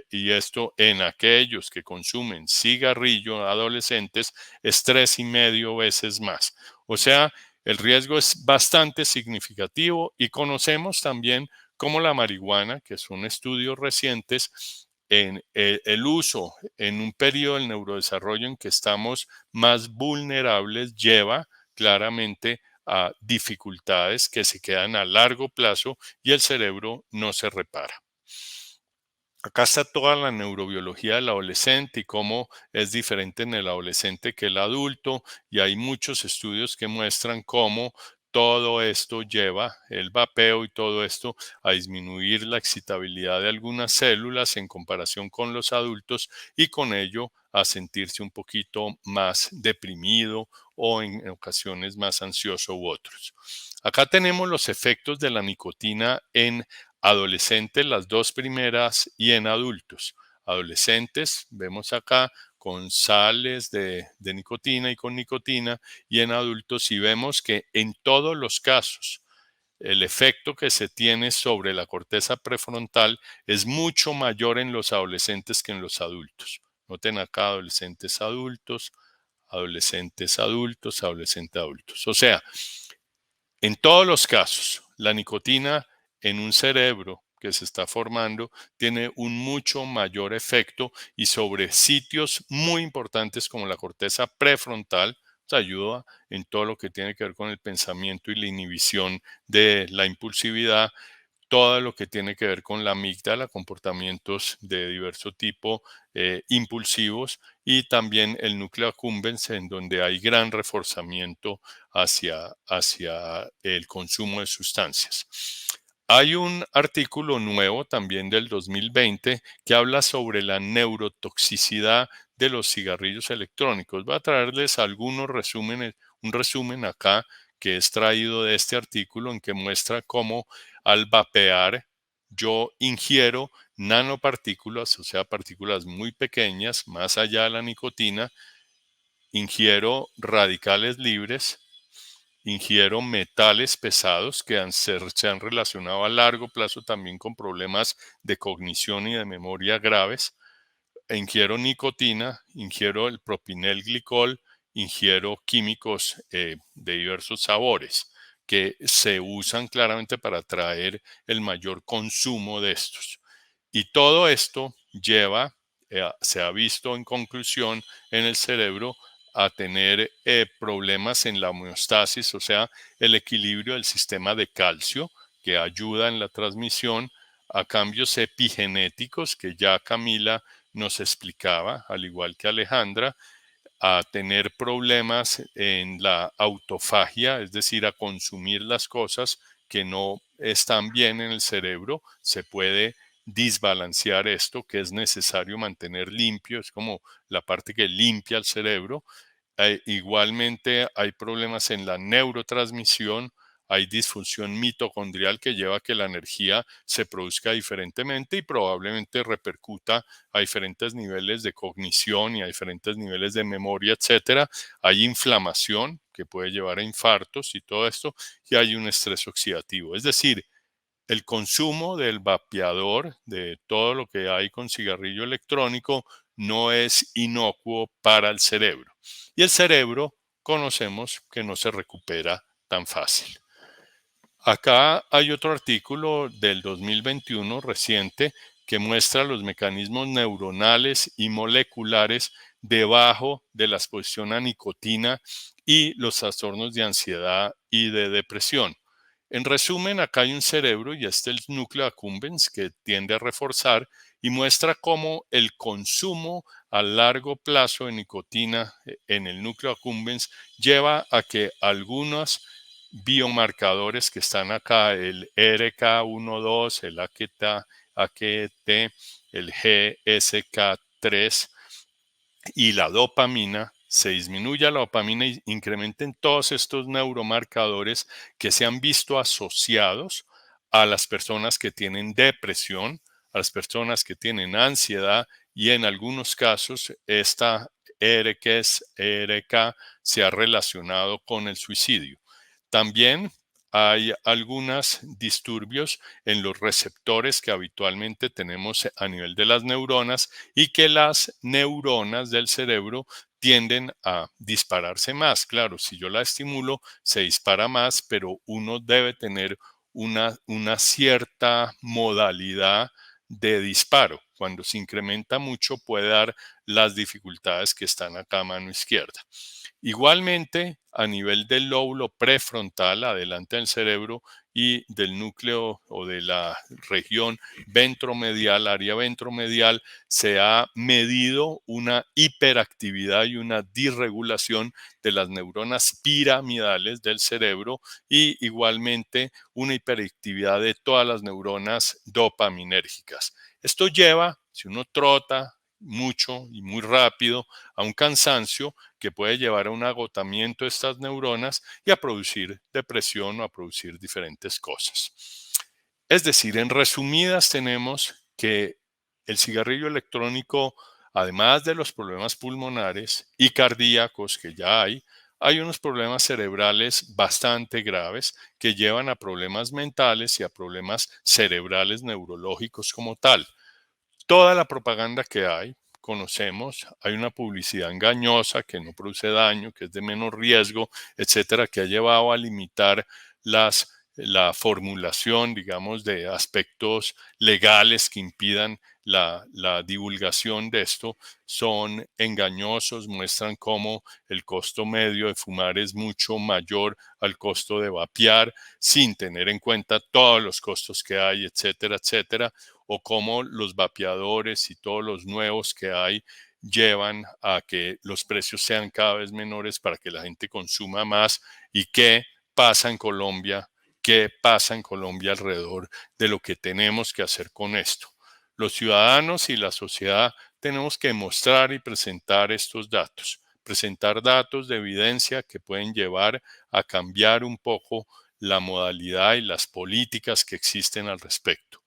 esto en aquellos que consumen cigarrillo adolescentes es 3,5 veces más. O sea, el riesgo es bastante significativo, y conocemos también cómo la marihuana, que son estudios recientes, en el uso en un periodo del neurodesarrollo en que estamos más vulnerables, lleva claramente a dificultades que se quedan a largo plazo y el cerebro no se repara. Acá está toda la neurobiología del adolescente y cómo es diferente en el adolescente que el adulto, y hay muchos estudios que muestran cómo todo esto lleva, el vapeo y todo esto, a disminuir la excitabilidad de algunas células en comparación con los adultos, y con ello a sentirse un poquito más deprimido o en ocasiones más ansioso u otros. Acá tenemos los efectos de la nicotina en adolescentes, las 2 primeras, y en adultos. Adolescentes, vemos acá con sales de nicotina y con nicotina, y en adultos, y vemos que en todos los casos el efecto que se tiene sobre la corteza prefrontal es mucho mayor en los adolescentes que en los adultos. Noten acá adolescentes adultos, adolescentes adultos, adolescentes adultos. O sea, en todos los casos, la nicotina en un cerebro que se está formando tiene un mucho mayor efecto, y sobre sitios muy importantes como la corteza prefrontal, ayuda en todo lo que tiene que ver con el pensamiento y la inhibición de la impulsividad, todo lo que tiene que ver con la amígdala, comportamientos de diverso tipo impulsivos, y también el núcleo accumbens, en donde hay gran reforzamiento hacia el consumo de sustancias. Hay un artículo nuevo también del 2020 que habla sobre la neurotoxicidad de los cigarrillos electrónicos. Voy a traerles algunos resúmenes, un resumen acá que es traído de este artículo, en que muestra cómo al vapear yo ingiero nanopartículas, o sea, partículas muy pequeñas, más allá de la nicotina, ingiero radicales libres, ingiero metales pesados que se han relacionado a largo plazo también con problemas de cognición y de memoria graves. Ingiero nicotina, ingiero el propinelglicol, ingiero químicos de diversos sabores que se usan claramente para atraer el mayor consumo de estos. Y todo esto lleva, se ha visto en conclusión en el cerebro, a tener problemas en la homeostasis, o sea, el equilibrio del sistema de calcio, que ayuda en la transmisión, a cambios epigenéticos que ya Camila nos explicaba, al igual que Alejandra, a tener problemas en la autofagia, es decir, a consumir las cosas que no están bien en el cerebro. Se puede desbalancear esto, que es necesario mantener limpio, es como la parte que limpia el cerebro. Igualmente hay problemas en la neurotransmisión, hay disfunción mitocondrial que lleva a que la energía se produzca diferentemente y probablemente repercuta a diferentes niveles de cognición y a diferentes niveles de memoria, etcétera. Hay inflamación que puede llevar a infartos y todo esto, y hay un estrés oxidativo. Es decir, el consumo del vapeador, de todo lo que hay con cigarrillo electrónico, no es inocuo para el cerebro. Y el cerebro conocemos que no se recupera tan fácil. Acá hay otro artículo del 2021 reciente que muestra los mecanismos neuronales y moleculares debajo de la exposición a nicotina y los trastornos de ansiedad y de depresión. En resumen, acá hay un cerebro y este es el núcleo accumbens que tiende a reforzar y muestra cómo el consumo a largo plazo de nicotina en el núcleo accumbens lleva a que algunos biomarcadores que están acá, el RK12, el AKT, el GSK3 y la dopamina, se disminuya la dopamina y incrementen todos estos neuromarcadores que se han visto asociados a las personas que tienen depresión, a las personas que tienen ansiedad y en algunos casos esta ERK se ha relacionado con el suicidio. También hay algunos disturbios en los receptores que habitualmente tenemos a nivel de las neuronas y que las neuronas del cerebro tienden a dispararse más. Claro, si yo la estimulo, se dispara más, pero uno debe tener una cierta modalidad de disparo. Cuando se incrementa mucho puede dar las dificultades que están acá a mano izquierda. Igualmente, a nivel del lóbulo prefrontal, adelante del cerebro, y del núcleo o de la región ventromedial, área ventromedial, se ha medido una hiperactividad y una disregulación de las neuronas piramidales del cerebro y igualmente una hiperactividad de todas las neuronas dopaminérgicas. Esto lleva, si uno trota mucho y muy rápido, a un cansancio que puede llevar a un agotamiento de estas neuronas y a producir depresión o a producir diferentes cosas. Es decir, en resumidas tenemos que el cigarrillo electrónico, además de los problemas pulmonares y cardíacos que ya hay unos problemas cerebrales bastante graves que llevan a problemas mentales y a problemas cerebrales neurológicos como tal. Toda la propaganda que hay, conocemos, hay una publicidad engañosa que no produce daño, que es de menos riesgo, etcétera, que ha llevado a limitar la formulación, digamos, de aspectos legales que impidan la divulgación de esto. Son engañosos, muestran cómo el costo medio de fumar es mucho mayor al costo de vapear, sin tener en cuenta todos los costos que hay, etcétera, etcétera, o cómo los vapeadores y todos los nuevos que hay llevan a que los precios sean cada vez menores para que la gente consuma más. ¿Y qué pasa en Colombia? ¿Qué pasa en Colombia alrededor de lo que tenemos que hacer con esto? Los ciudadanos y la sociedad tenemos que mostrar y presentar estos datos, presentar datos de evidencia que pueden llevar a cambiar un poco la modalidad y las políticas que existen al respecto.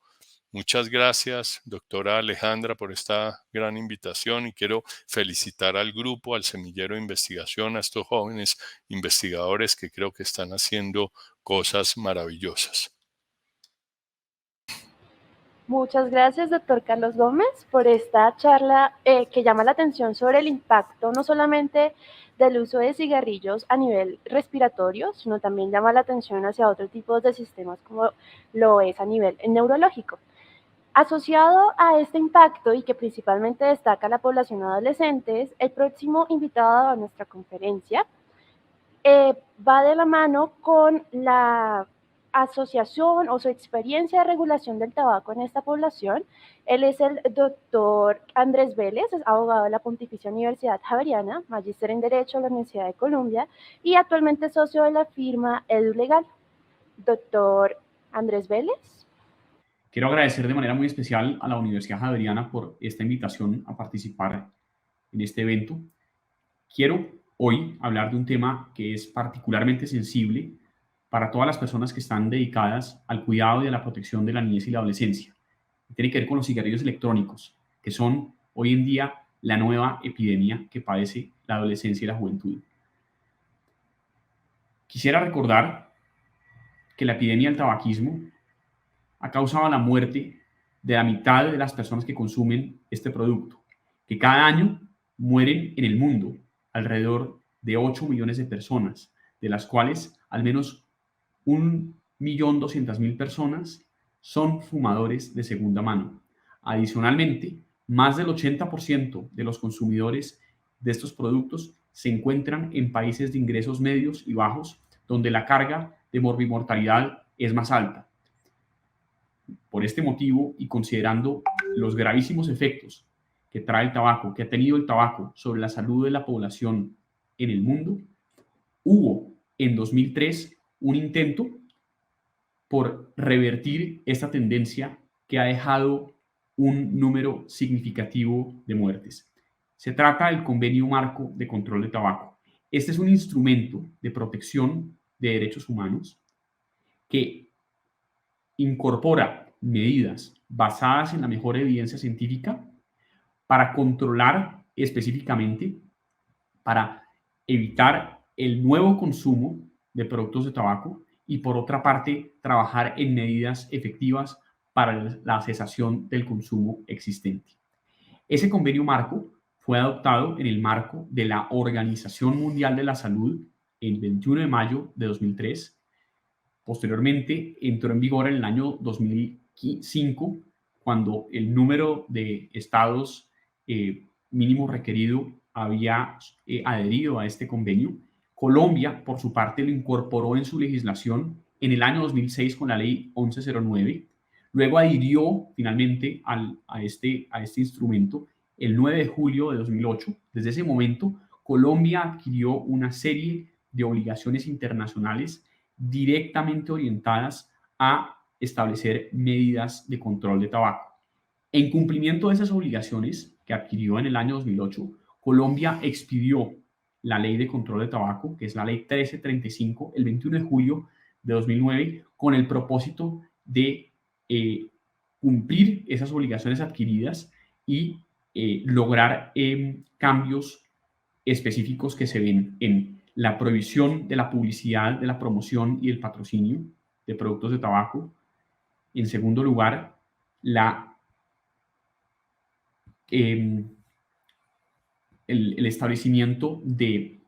Muchas gracias, doctora Alejandra, por esta gran invitación y quiero felicitar al grupo, al semillero de investigación, a estos jóvenes investigadores que creo que están haciendo cosas maravillosas. Muchas gracias, doctor Carlos Gómez, por esta charla que llama la atención sobre el impacto no solamente del uso de cigarrillos a nivel respiratorio, sino también llama la atención hacia otros tipos de sistemas como lo es a nivel neurológico. Asociado a este impacto y que principalmente destaca la población adolescente, el próximo invitado a nuestra conferencia va de la mano con la asociación o su experiencia de regulación del tabaco en esta población. Él es el doctor Andrés Vélez, es abogado de la Pontificia Universidad Javeriana, magíster en Derecho de la Universidad de Columbia y actualmente socio de la firma EduLegal. Doctor Andrés Vélez. Quiero agradecer de manera muy especial a la Universidad Javeriana por esta invitación a participar en este evento. Quiero hoy hablar de un tema que es particularmente sensible para todas las personas que están dedicadas al cuidado y a la protección de la niñez y la adolescencia. Tiene que ver con los cigarrillos electrónicos, que son hoy en día la nueva epidemia que padece la adolescencia y la juventud. Quisiera recordar que la epidemia del tabaquismo ha causado la muerte de la mitad de las personas que consumen este producto, que cada año mueren en el mundo alrededor de 8 millones de personas, de las cuales al menos 1.200.000 personas son fumadores de segunda mano. Adicionalmente, más del 80% de los consumidores de estos productos se encuentran en países de ingresos medios y bajos, donde la carga de morbimortalidad es más alta. Por este motivo, y considerando los gravísimos efectos que trae el tabaco, que ha tenido el tabaco sobre la salud de la población en el mundo, hubo en 2003 un intento por revertir esta tendencia que ha dejado un número significativo de muertes. Se trata del Convenio Marco de Control de Tabaco. Este es un instrumento de protección de derechos humanos que incorpora medidas basadas en la mejor evidencia científica para controlar específicamente, para evitar el nuevo consumo de productos de tabaco y, por otra parte, trabajar en medidas efectivas para la cesación del consumo existente. Ese convenio marco fue adoptado en el marco de la Organización Mundial de la Salud el 21 de mayo de 2003. Posteriormente entró en vigor en el año 2005, cuando el número de estados mínimo requerido había adherido a este convenio. Colombia, por su parte, lo incorporó en su legislación en el año 2006 con la ley 1109. Luego adhirió finalmente a este instrumento el 9 de julio de 2008. Desde ese momento, Colombia adquirió una serie de obligaciones internacionales directamente orientadas a establecer medidas de control de tabaco. En cumplimiento de esas obligaciones que adquirió en el año 2008, Colombia expidió la Ley de Control de Tabaco, que es la Ley 1335, el 21 de julio de 2009, con el propósito de cumplir esas obligaciones adquiridas y lograr cambios específicos que se ven en la prohibición de la publicidad, de la promoción y el patrocinio de productos de tabaco. En segundo lugar, el establecimiento de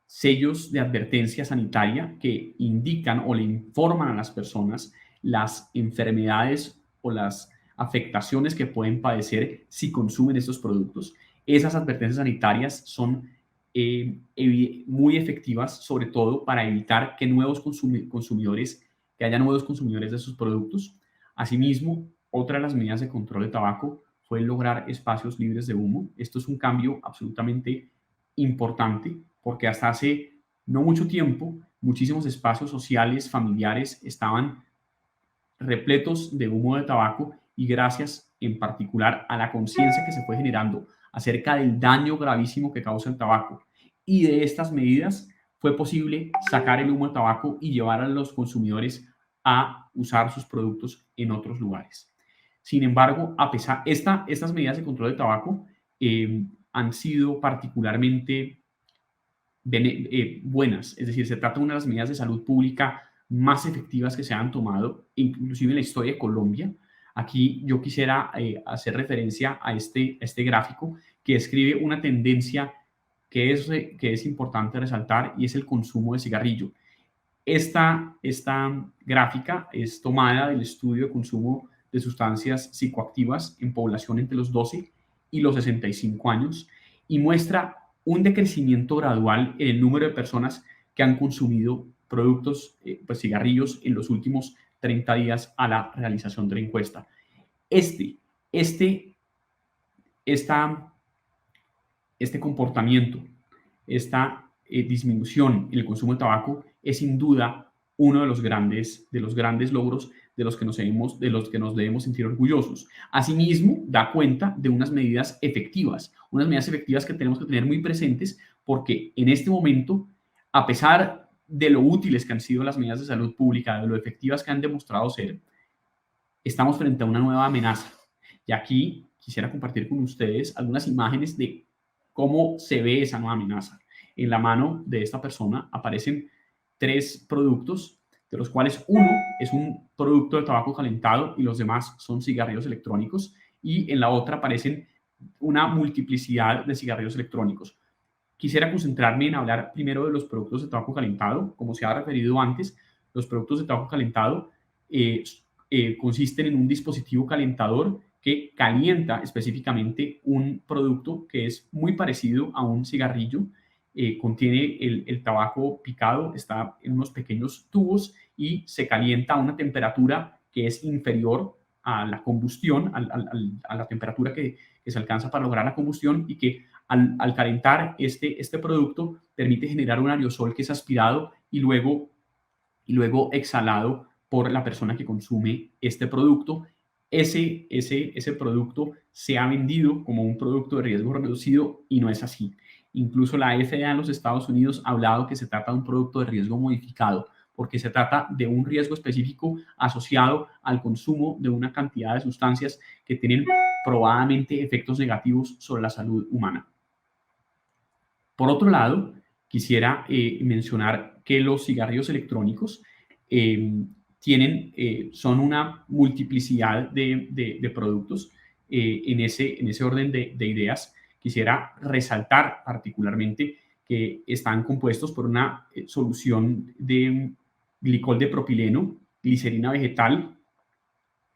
sellos de advertencia sanitaria que indican o le informan a las personas las enfermedades o las afectaciones que pueden padecer si consumen estos productos. Esas advertencias sanitarias son muy efectivas, sobre todo para evitar que haya nuevos consumidores de esos productos. Asimismo, otra de las medidas de control de tabaco fue lograr espacios libres de humo. Esto es un cambio absolutamente importante, porque hasta hace no mucho tiempo muchísimos espacios sociales, familiares, estaban repletos de humo de tabaco, y gracias en particular a la conciencia que se fue generando acerca del daño gravísimo que causa el tabaco y de estas medidas, fue posible sacar el humo de tabaco y llevar a los consumidores a usar sus productos en otros lugares. Sin embargo, a pesar estas medidas de control de tabaco han sido particularmente buenas, es decir, se trata de una de las medidas de salud pública más efectivas que se han tomado, inclusive en la historia de Colombia. Aquí yo quisiera hacer referencia a este gráfico que describe una tendencia que es importante resaltar, y es el consumo de cigarrillo. Esta gráfica es tomada del estudio de consumo de sustancias psicoactivas en población entre los 12 y los 65 años y muestra un decrecimiento gradual en el número de personas que han consumido productos, cigarrillos, en los últimos 30 días a la realización de la encuesta. Este comportamiento, esta disminución en el consumo de tabaco es sin duda uno de los grandes logros de los que nos debemos sentir orgullosos. Asimismo, da cuenta de unas medidas efectivas que tenemos que tener muy presentes, porque en este momento, a pesar de lo útiles que han sido las medidas de salud pública, de lo efectivas que han demostrado ser, estamos frente a una nueva amenaza. Y aquí quisiera compartir con ustedes algunas imágenes de cómo se ve esa nueva amenaza. En la mano de esta persona aparecen 3 productos, de los cuales uno es un producto de tabaco calentado y los demás son cigarrillos electrónicos, y en la otra aparecen una multiplicidad de cigarrillos electrónicos. Quisiera concentrarme en hablar primero de los productos de tabaco calentado. Como se ha referido antes, los productos de tabaco calentado consisten en un dispositivo calentador que calienta específicamente un producto que es muy parecido a un cigarrillo. Contiene el tabaco picado, está en unos pequeños tubos y se calienta a una temperatura que es inferior a la combustión, a la temperatura que se alcanza para lograr la combustión, y que al calentar este producto permite generar un aerosol que es aspirado y luego exhalado por la persona que consume este producto. Ese producto se ha vendido como un producto de riesgo reducido y no es así. Incluso la FDA en los Estados Unidos ha hablado que se trata de un producto de riesgo modificado, porque se trata de un riesgo específico asociado al consumo de una cantidad de sustancias que tienen probadamente efectos negativos sobre la salud humana. Por otro lado, quisiera mencionar que los cigarrillos electrónicos son una multiplicidad de productos. En ese orden de ideas, quisiera resaltar particularmente que están compuestos por una solución de glicol de propileno, glicerina vegetal,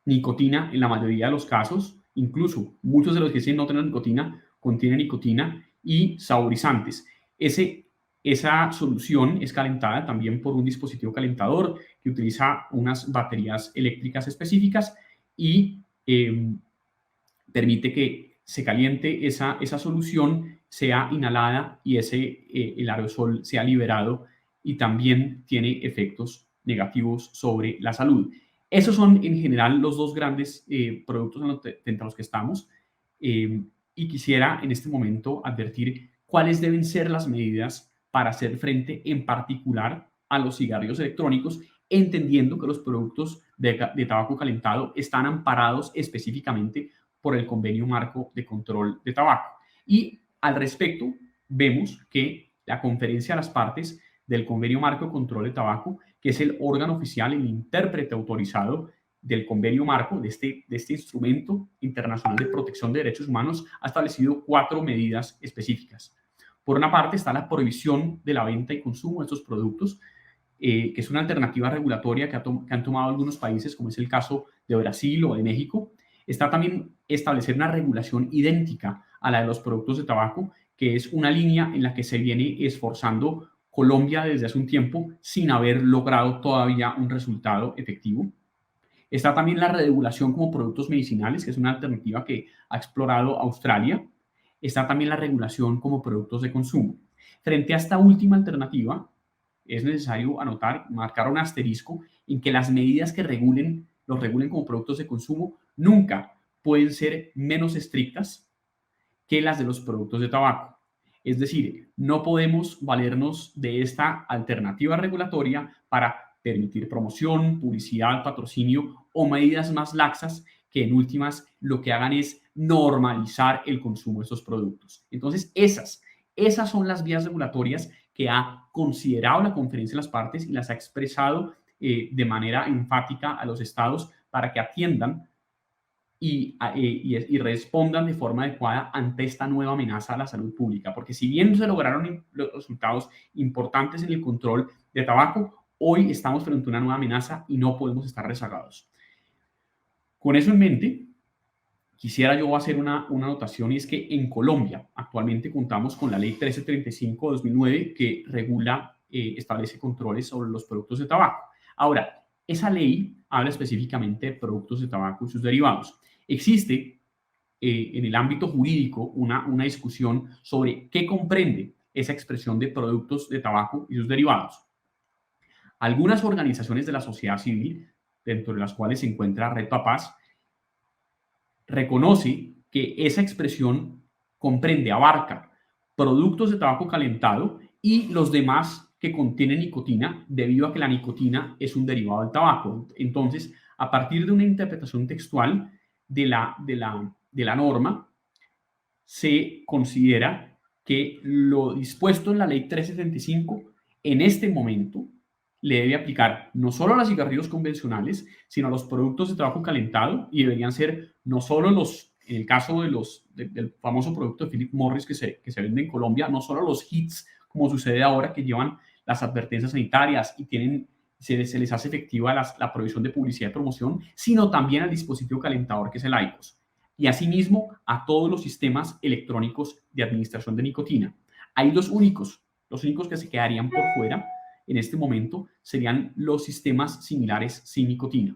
nicotina en la mayoría de los casos, incluso muchos de los que dicen no tener nicotina, contienen nicotina, y saborizantes. Esa solución es calentada también por un dispositivo calentador que utiliza unas baterías eléctricas específicas y permite que se caliente esa solución, sea inhalada y el aerosol sea liberado, y también tiene efectos negativos sobre la salud. Esos son en general los 2 grandes productos entre los que estamos. Y quisiera en este momento advertir cuáles deben ser las medidas para hacer frente en particular a los cigarrillos electrónicos, entendiendo que los productos de tabaco calentado están amparados específicamente por el Convenio Marco de Control de Tabaco. Y al respecto, vemos que la Conferencia de las Partes del Convenio Marco de Control de Tabaco, que es el órgano oficial, el intérprete autorizado del Convenio Marco, de este instrumento internacional de protección de derechos humanos, ha establecido 4 medidas específicas. Por una parte está la prohibición de la venta y consumo de estos productos, que es una alternativa regulatoria que han tomado algunos países, como es el caso de Brasil o de México. Está también establecer una regulación idéntica a la de los productos de tabaco, que es una línea en la que se viene esforzando Colombia desde hace un tiempo sin haber logrado todavía un resultado efectivo. Está también la regulación como productos medicinales, que es una alternativa que ha explorado Australia. Está también la regulación como productos de consumo. Frente a esta última alternativa, es necesario anotar, marcar un asterisco en que las medidas que los regulen como productos de consumo nunca pueden ser menos estrictas que las de los productos de tabaco. Es decir, no podemos valernos de esta alternativa regulatoria para permitir promoción, publicidad, patrocinio o medidas más laxas que en últimas lo que hagan es normalizar el consumo de estos productos. Entonces, esas son las vías regulatorias que ha considerado la Conferencia de las Partes y las ha expresado de manera enfática a los estados para que atiendan y respondan de forma adecuada ante esta nueva amenaza a la salud pública. Porque si bien se lograron los resultados importantes en el control de tabaco, hoy estamos frente a una nueva amenaza y no podemos estar rezagados. Con eso en mente, quisiera yo hacer una anotación, y es que en Colombia actualmente contamos con la Ley 1335 de 2009 que establece controles sobre los productos de tabaco. Ahora, esa ley habla específicamente de productos de tabaco y sus derivados. Existe en el ámbito jurídico una discusión sobre qué comprende esa expresión de productos de tabaco y sus derivados. Algunas organizaciones de la sociedad civil, dentro de las cuales se encuentra Red Papás, reconoce que esa expresión abarca productos de tabaco calentado y los demás que contiene nicotina debido a que la nicotina es un derivado del tabaco. Entonces, a partir de una interpretación textual de la norma, se considera que lo dispuesto en la ley 375 en este momento le debe aplicar no solo a los cigarrillos convencionales, sino a los productos de tabaco calentado, y deberían ser no solo en el caso del famoso producto de Philip Morris que se vende en Colombia, no solo los hits, como sucede ahora, que llevan las advertencias sanitarias y se les hace efectiva la prohibición de publicidad y promoción, sino también al dispositivo calentador que es el IQOS. Y asimismo a todos los sistemas electrónicos de administración de nicotina. Ahí los únicos que se quedarían por fuera en este momento serían los sistemas similares sin nicotina.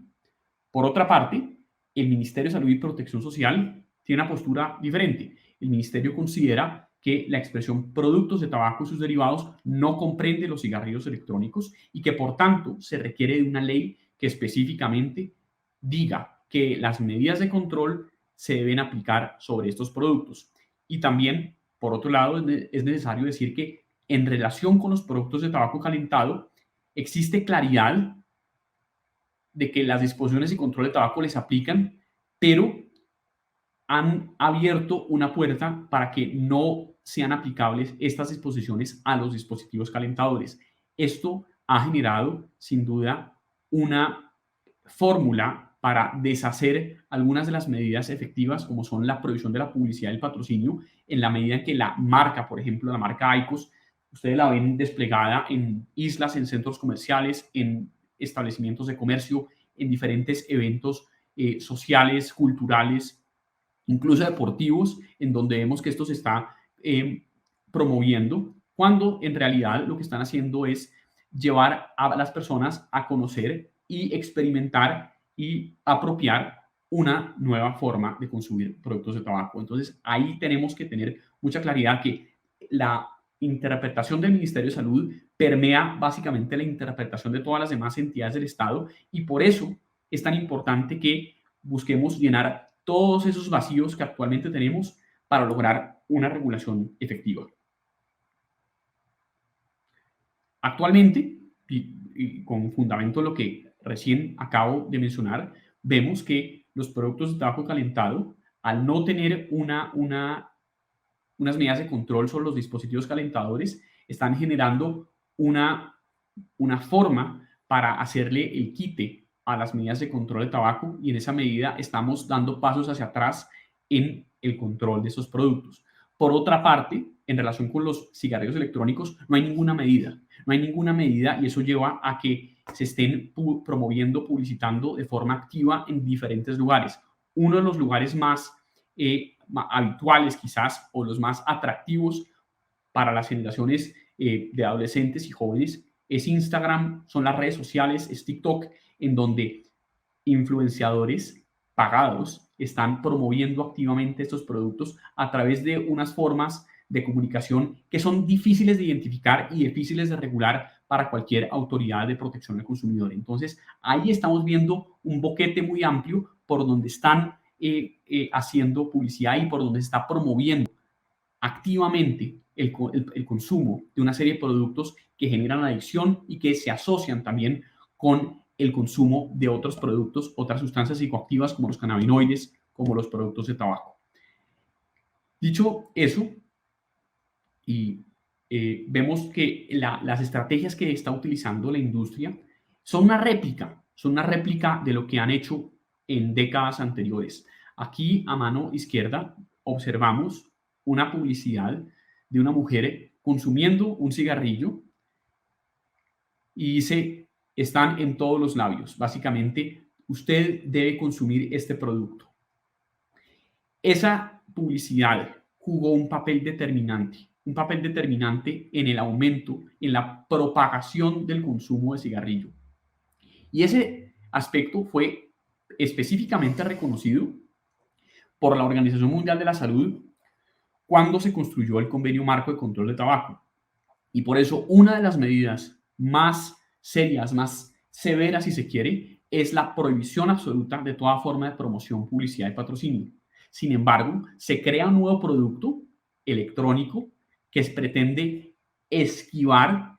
Por otra parte, el Ministerio de Salud y Protección Social tiene una postura diferente. El Ministerio considera que la expresión productos de tabaco y sus derivados no comprende los cigarrillos electrónicos y que por tanto se requiere de una ley que específicamente diga que las medidas de control se deben aplicar sobre estos productos. Y también, por otro lado, es necesario decir que en relación con los productos de tabaco calentado, existe claridad de que las disposiciones y control de tabaco les aplican, pero han abierto una puerta para que no sean aplicables estas disposiciones a los dispositivos calentadores. Esto ha generado, sin duda, una fórmula para deshacer algunas de las medidas efectivas, como son la prohibición de la publicidad y el patrocinio, en la medida en que la marca, por ejemplo, la marca IQOS, ustedes la ven desplegada en islas, en centros comerciales, en establecimientos de comercio, en diferentes eventos sociales, culturales, incluso deportivos, en donde vemos que esto se está promoviendo, cuando en realidad lo que están haciendo es llevar a las personas a conocer y experimentar y apropiar una nueva forma de consumir productos de tabaco. Entonces, ahí tenemos que tener mucha claridad que la interpretación del Ministerio de Salud permea básicamente la interpretación de todas las demás entidades del Estado, y por eso es tan importante que busquemos llenar todos esos vacíos que actualmente tenemos para lograr una regulación efectiva. Actualmente, y con fundamento en lo que recién acabo de mencionar, vemos que los productos de tabaco calentado, al no tener unas medidas de control sobre los dispositivos calentadores, están generando una forma para hacerle el quite a las medidas de control de tabaco, y en esa medida estamos dando pasos hacia atrás en el control de esos productos. Por otra parte, en relación con los cigarrillos electrónicos, no hay ninguna medida, y eso lleva a que se estén promoviendo, publicitando de forma activa en diferentes lugares. Uno de los lugares más habituales quizás, o los más atractivos para las generaciones de adolescentes y jóvenes, es Instagram, son las redes sociales, es TikTok, en donde influenciadores pagados están promoviendo activamente estos productos a través de unas formas de comunicación que son difíciles de identificar y difíciles de regular para cualquier autoridad de protección del consumidor. Entonces, ahí estamos viendo un boquete muy amplio por donde están haciendo publicidad y por donde se está promoviendo activamente el consumo de una serie de productos que generan adicción y que se asocian también con el consumo de otros productos, otras sustancias psicoactivas como los cannabinoides, como los productos de tabaco. Dicho eso, y vemos que las estrategias que está utilizando la industria son una réplica de lo que han hecho en décadas anteriores. Aquí a mano izquierda observamos una publicidad de una mujer consumiendo un cigarrillo y dice: están en todos los labios. Básicamente, usted debe consumir este producto. Esa publicidad jugó un papel determinante en el aumento, en la propagación del consumo de cigarrillo. Y ese aspecto fue específicamente reconocido por la Organización Mundial de la Salud cuando se construyó el Convenio Marco de Control de Tabaco. Y por eso una de las medidas más serias, más severas si se quiere, es la prohibición absoluta de toda forma de promoción, publicidad y patrocinio. Sin embargo, se crea un nuevo producto electrónico que pretende esquivar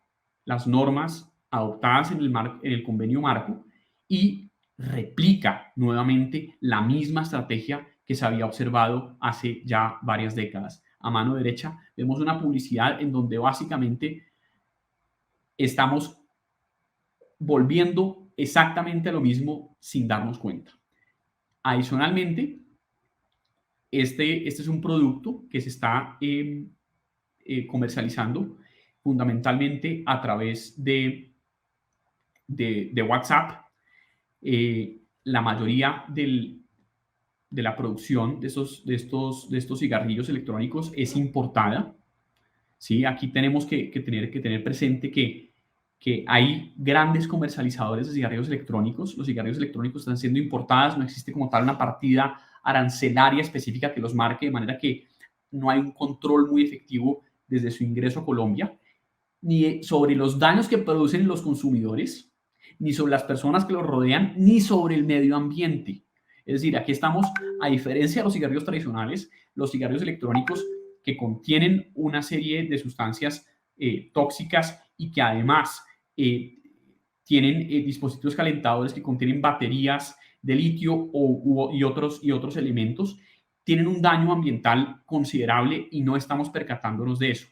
las normas adoptadas en el convenio marco y replica nuevamente la misma estrategia que se había observado hace ya varias décadas. A mano derecha vemos una publicidad en donde básicamente estamos volviendo exactamente a lo mismo sin darnos cuenta. Adicionalmente, este es un producto que se está comercializando fundamentalmente a través de WhatsApp. La mayoría de la producción de estos cigarrillos electrónicos es importada. ¿Sí? Aquí tenemos que tener presente que hay grandes comercializadores de cigarrillos electrónicos. Los cigarrillos electrónicos están siendo importados, no existe como tal una partida arancelaria específica que los marque, de manera que no hay un control muy efectivo desde su ingreso a Colombia, ni sobre los daños que producen los consumidores, ni sobre las personas que los rodean, ni sobre el medio ambiente. Es decir, aquí estamos, a diferencia de los cigarrillos tradicionales, los cigarrillos electrónicos que contienen una serie de sustancias tóxicas y que además tienen dispositivos calentadores que contienen baterías de litio y otros elementos, tienen un daño ambiental considerable y no estamos percatándonos de eso.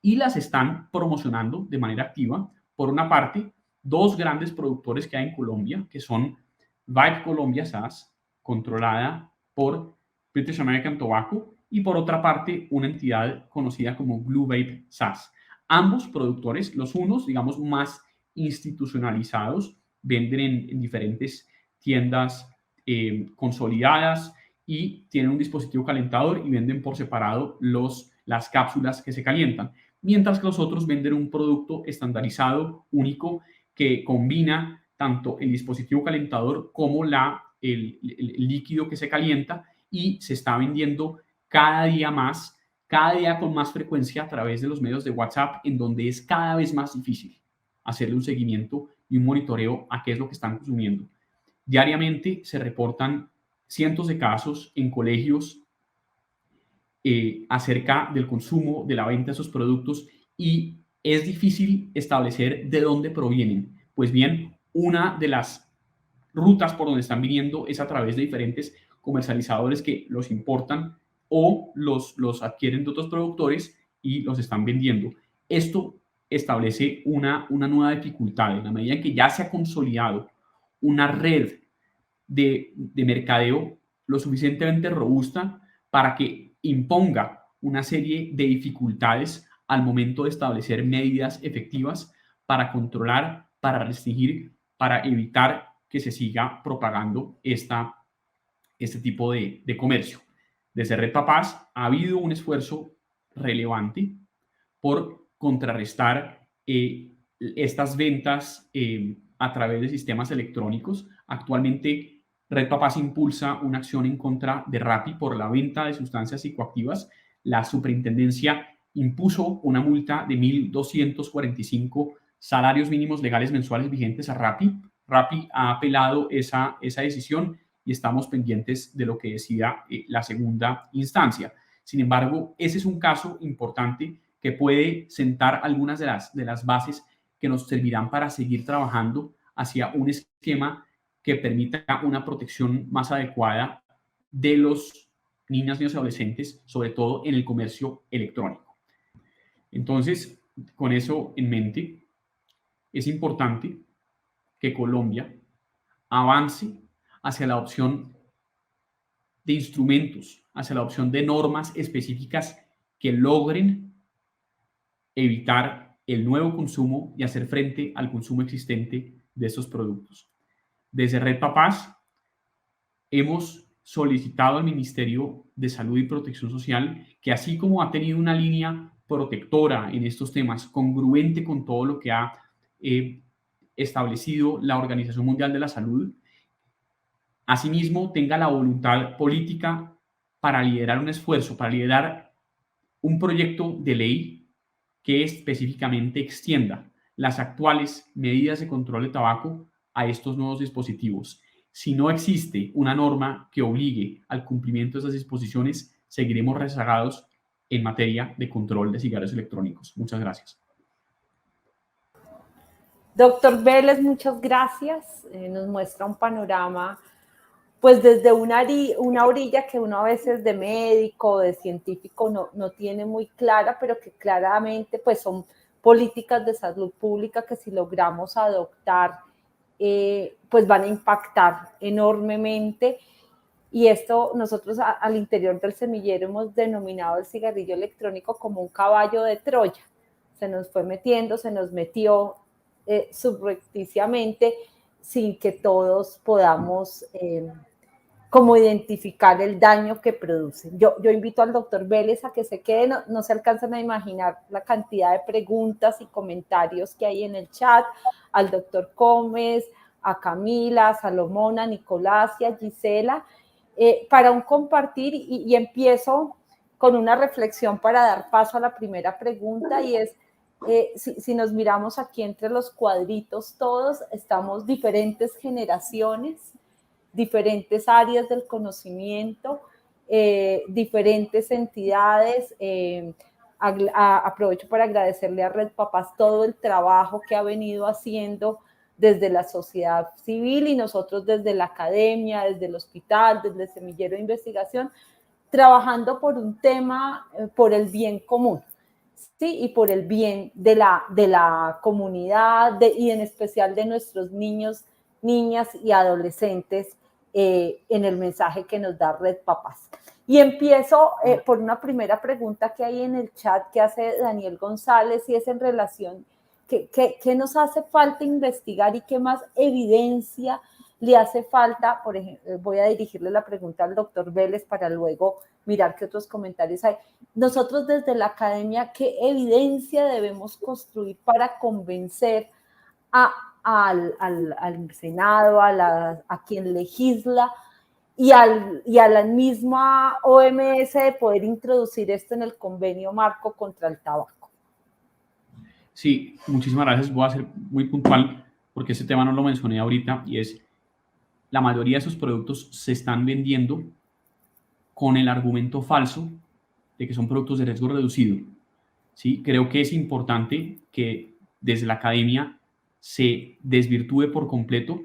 Y las están promocionando de manera activa, por una parte, dos grandes productores que hay en Colombia, que son Vibe Colombia SAS, controlada por British American Tobacco, y por otra parte, una entidad conocida como Blue Vape SAS. Ambos productores, los unos, digamos, más institucionalizados, venden en diferentes tiendas consolidadas y tienen un dispositivo calentador y venden por separado las cápsulas que se calientan, mientras que los otros venden un producto estandarizado, único, que combina tanto el dispositivo calentador como el líquido que se calienta, y se está vendiendo cada día más, cada día con más frecuencia a través de los medios de WhatsApp, en donde es cada vez más difícil hacerle un seguimiento y un monitoreo a qué es lo que están consumiendo. Diariamente se reportan cientos de casos en colegios acerca del consumo, de la venta de esos productos, y es difícil establecer de dónde provienen. Pues bien, una de las rutas por donde están viniendo es a través de diferentes comercializadores que los importan o los adquieren de otros productores y los están vendiendo. Esto establece una nueva dificultad en la medida en que ya se ha consolidado una red de mercadeo lo suficientemente robusta para que imponga una serie de dificultades al momento de establecer medidas efectivas para controlar, para restringir, para evitar que se siga propagando este tipo de comercio. Desde Red Papás ha habido un esfuerzo relevante por contrarrestar estas ventas a través de sistemas electrónicos. Actualmente, Red Papás impulsa una acción en contra de Rappi por la venta de sustancias psicoactivas. La superintendencia impuso una multa de 1.245 salarios mínimos legales mensuales vigentes a Rappi. Rappi ha apelado esa decisión y estamos pendientes de lo que decida la segunda instancia. Sin embargo, ese es un caso importante que puede sentar algunas de las bases que nos servirán para seguir trabajando hacia un esquema que permita una protección más adecuada de los niños y adolescentes, sobre todo en el comercio electrónico. Entonces, con eso en mente, es importante que Colombia avance hacia la adopción de instrumentos, hacia la adopción de normas específicas que logren evitar el nuevo consumo y hacer frente al consumo existente de estos productos. Desde Red Papás hemos solicitado al Ministerio de Salud y Protección Social que, así como ha tenido una línea protectora en estos temas, congruente con todo lo que ha establecido la Organización Mundial de la Salud, asimismo tenga la voluntad política para liderar un esfuerzo, para liderar un proyecto de ley que específicamente extienda las actuales medidas de control de tabaco a estos nuevos dispositivos. Si no existe una norma que obligue al cumplimiento de esas disposiciones, seguiremos rezagados en materia de control de cigarrillos electrónicos. Muchas gracias. Doctor Vélez, muchas gracias. Nos muestra un panorama, pues desde una orilla que uno a veces de médico, de científico no tiene muy clara, pero que claramente pues son políticas de salud pública que si logramos adoptar, pues van a impactar enormemente. Y esto nosotros al interior del semillero hemos denominado el cigarrillo electrónico como un caballo de Troya. Se nos fue metiendo, se nos metió subrepticiamente sin que todos podamos como identificar el daño que produce. Yo invito al doctor Vélez a que se quede, no se alcanzan a imaginar la cantidad de preguntas y comentarios que hay en el chat, al doctor Gómez, a Camila, a Salomón, a Nicolás y a Gisela, para un compartir y empiezo con una reflexión para dar paso a la primera pregunta y es, si nos miramos aquí entre los cuadritos todos, estamos diferentes generaciones, diferentes áreas del conocimiento, diferentes entidades. Aprovecho para agradecerle a Red Papás todo el trabajo que ha venido haciendo desde la sociedad civil y nosotros desde la academia, desde el hospital, desde el semillero de investigación, trabajando por un tema, por el bien común, ¿sí? Y por el bien de la comunidad y en especial de nuestros niños, niñas y adolescentes en el mensaje que nos da Red Papás. Y empiezo por una primera pregunta que hay en el chat que hace Daniel González y es en relación, ¿qué nos hace falta investigar y qué más evidencia le hace falta? Por ejemplo, voy a dirigirle la pregunta al doctor Vélez para luego mirar qué otros comentarios hay. Nosotros desde la academia, ¿qué evidencia debemos construir para convencer al Senado, a quien legisla y a la misma OMS de poder introducir esto en el convenio marco contra el tabaco? Sí, muchísimas gracias. Voy a ser muy puntual porque ese tema no lo mencioné ahorita y es la mayoría de esos productos se están vendiendo con el argumento falso de que son productos de riesgo reducido. ¿Sí? Creo que es importante que desde la academia se desvirtúe por completo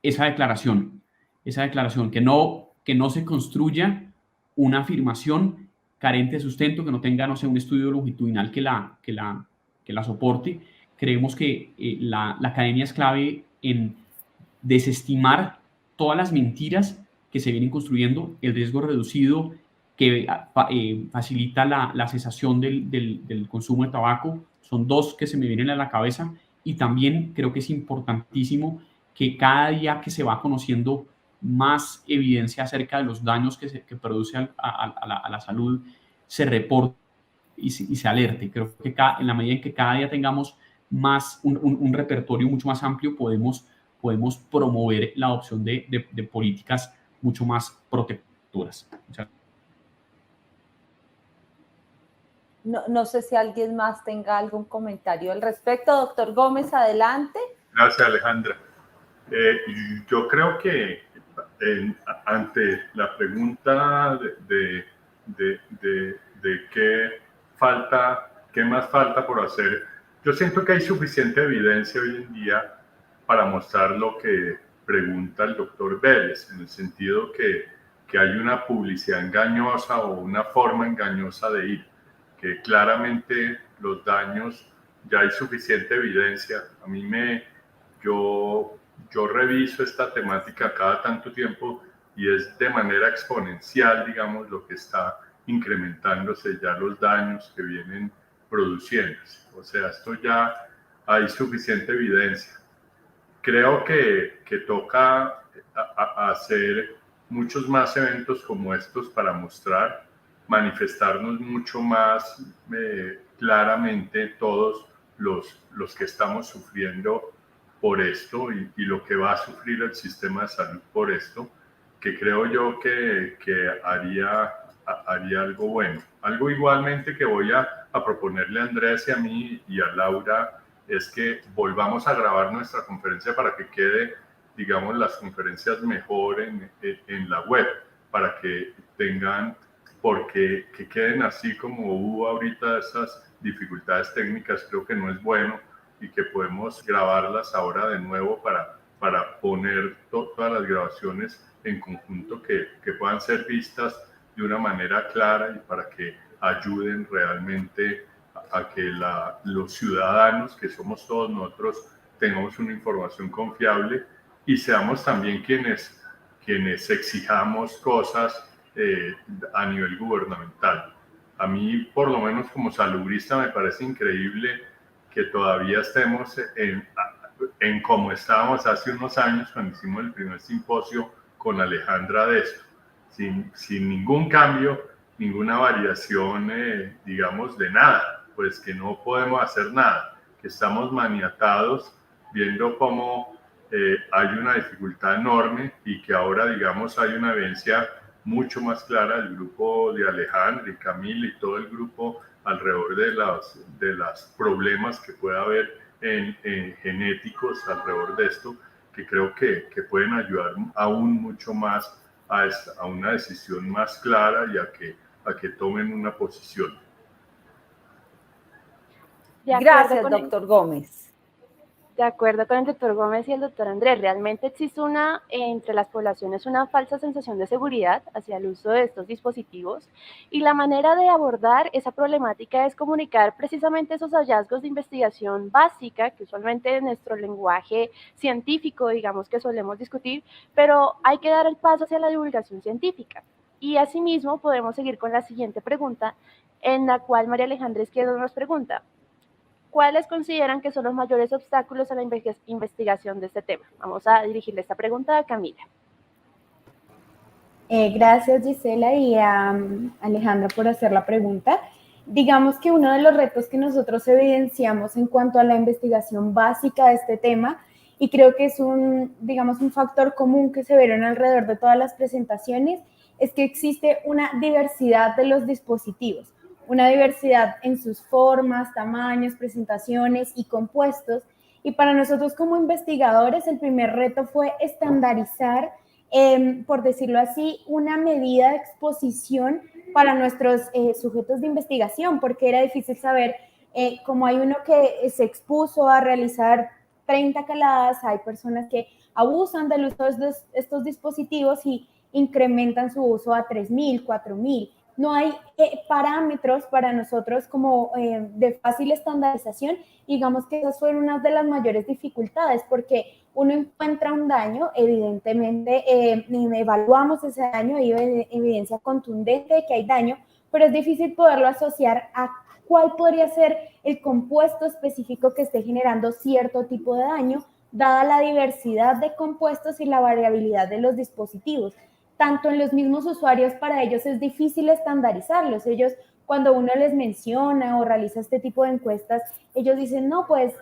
esa declaración, que no se construya una afirmación carente de sustento, que no tenga, no sé, un estudio longitudinal que la soporte. Creemos que la academia es clave en desestimar todas las mentiras que se vienen construyendo, el riesgo reducido que facilita la cesación del consumo de tabaco. Son dos que se me vienen a la cabeza. Y también creo que es importantísimo que cada día que se va conociendo más evidencia acerca de los daños que produce a la salud, se reporte y se alerte. Creo que en la medida en que cada día tengamos más un repertorio mucho más amplio, podemos promover la adopción de políticas mucho más protectoras. No sé si alguien más tenga algún comentario al respecto. Doctor Gómez, adelante. Gracias, Alejandra. Yo creo que ante la pregunta de qué más falta por hacer, yo siento que hay suficiente evidencia hoy en día para mostrar lo que pregunta el doctor Vélez, en el sentido que hay una publicidad engañosa o una forma engañosa de ir, que claramente los daños, ya hay suficiente evidencia. Yo reviso esta temática cada tanto tiempo y es de manera exponencial, digamos, lo que está incrementándose ya los daños que vienen produciéndose. O sea, esto ya hay suficiente evidencia. Creo que toca hacer muchos más eventos como estos para mostrar, manifestarnos mucho más claramente todos los que estamos sufriendo por esto y lo que va a sufrir el sistema de salud por esto, que creo yo que haría algo bueno. Algo igualmente que voy a proponerle a Andrés y a mí y a Laura es que volvamos a grabar nuestra conferencia para que quede, digamos, las conferencias mejor en la web, para que tengan, porque que queden así como hubo ahorita esas dificultades técnicas, creo que no es bueno, y que podemos grabarlas ahora de nuevo para poner todas las grabaciones en conjunto que puedan ser vistas de una manera clara y para que ayuden realmente a que los ciudadanos, que somos todos nosotros, tengamos una información confiable y seamos también quienes exijamos cosas a nivel gubernamental. A mí, por lo menos como salubrista, me parece increíble que todavía estemos en como estábamos hace unos años cuando hicimos el primer simposio con Alejandra de esto, sin ningún cambio, ninguna variación, digamos, de nada, pues que no podemos hacer nada, que estamos maniatados viendo cómo hay una dificultad enorme y que ahora, digamos, hay una evidencia mucho más clara del grupo de Alejandra y Camila y todo el grupo alrededor de los problemas que puede haber en genéticos alrededor de esto, que creo que pueden ayudar aún mucho más a una decisión más clara y a que tomen una posición. Gracias, doctor Gómez. De acuerdo con el doctor Gómez y el doctor Andrés, realmente existe entre las poblaciones una falsa sensación de seguridad hacia el uso de estos dispositivos y la manera de abordar esa problemática es comunicar precisamente esos hallazgos de investigación básica que usualmente en nuestro lenguaje científico, digamos que solemos discutir, pero hay que dar el paso hacia la divulgación científica. Y asimismo podemos seguir con la siguiente pregunta, en la cual María Alejandra Izquierdo nos pregunta: ¿cuáles consideran que son los mayores obstáculos a la investigación de este tema? Vamos a dirigirle esta pregunta a Camila. Gracias, Gisela, y a Alejandra por hacer la pregunta. Digamos que uno de los retos que nosotros evidenciamos en cuanto a la investigación básica de este tema, y creo que es un factor común que se vieron alrededor de todas las presentaciones, es que existe una diversidad de los dispositivos, una diversidad en sus formas, tamaños, presentaciones y compuestos. Y para nosotros como investigadores, el primer reto fue estandarizar, por decirlo así, una medida de exposición para nuestros sujetos de investigación, porque era difícil saber, como hay uno que se expuso a realizar 30 caladas, hay personas que abusan del uso de estos dispositivos y incrementan su uso a 3.000, 4.000. No hay parámetros para nosotros como de fácil estandarización. Digamos que esas fueron una de las mayores dificultades, porque uno encuentra un daño, evidentemente evaluamos ese daño, hay evidencia contundente de que hay daño, pero es difícil poderlo asociar a cuál podría ser el compuesto específico que esté generando cierto tipo de daño, dada la diversidad de compuestos y la variabilidad de los dispositivos. Tanto en los mismos usuarios, para ellos es difícil estandarizarlos. Ellos, cuando uno les menciona o realiza este tipo de encuestas, ellos dicen, no, pues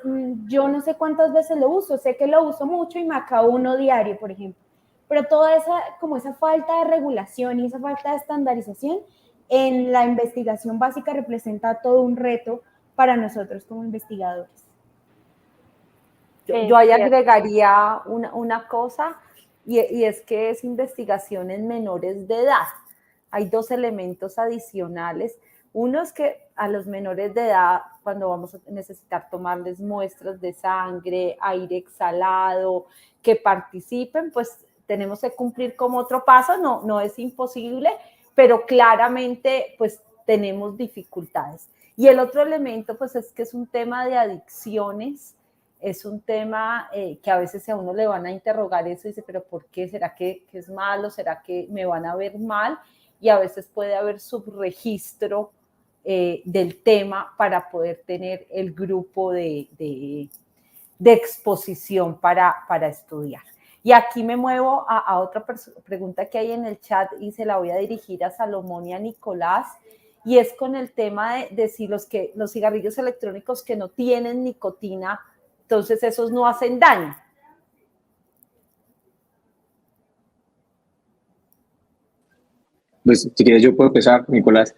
yo no sé cuántas veces lo uso, sé que lo uso mucho y me acabo uno diario, por ejemplo. Pero toda esa falta de regulación y esa falta de estandarización en la investigación básica representa todo un reto para nosotros como investigadores. Yo ahí agregaría una cosa, y es que es investigación en menores de edad. Hay dos elementos adicionales. Uno es que a los menores de edad, cuando vamos a necesitar tomarles muestras de sangre, aire exhalado, que participen, pues tenemos que cumplir como otro paso, no es imposible, pero claramente pues tenemos dificultades. Y el otro elemento pues es que es un tema de adicciones, es un tema que a veces a uno le van a interrogar eso y dice, pero ¿por qué? ¿Será que es malo? ¿Será que me van a ver mal? Y a veces puede haber subregistro del tema para poder tener el grupo de exposición para estudiar. Y aquí me muevo a otra pregunta que hay en el chat y se la voy a dirigir a Salomón y a Nicolás, y es con el tema de si los cigarrillos electrónicos que no tienen nicotina, entonces esos no hacen daño. Pues si quieres yo puedo empezar, Nicolás.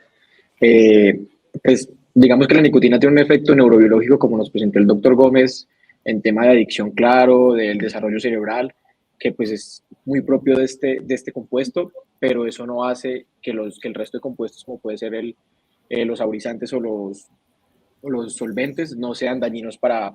Pues digamos que la nicotina tiene un efecto neurobiológico, como nos presentó el doctor Gómez, en tema de adicción, claro, del desarrollo cerebral, que pues es muy propio de este compuesto, pero eso no hace que el resto de compuestos, como puede ser los saborizantes o o los solventes no sean dañinos para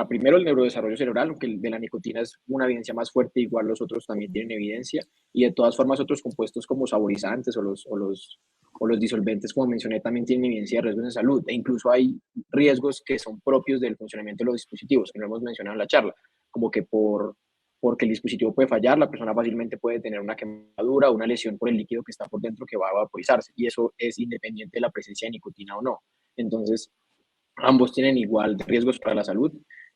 primero el neurodesarrollo cerebral, aunque el de la nicotina es una evidencia más fuerte, igual los otros también tienen evidencia, y de todas formas otros compuestos como saborizantes o los disolventes, como mencioné, también tienen evidencia de riesgos de salud, e incluso hay riesgos que son propios del funcionamiento de los dispositivos, que no hemos mencionado en la charla, como que porque el dispositivo puede fallar, la persona fácilmente puede tener una quemadura, una lesión por el líquido que está por dentro que va a vaporizarse, y eso es independiente de la presencia de nicotina o no. Entonces, ambos tienen igual riesgos para la salud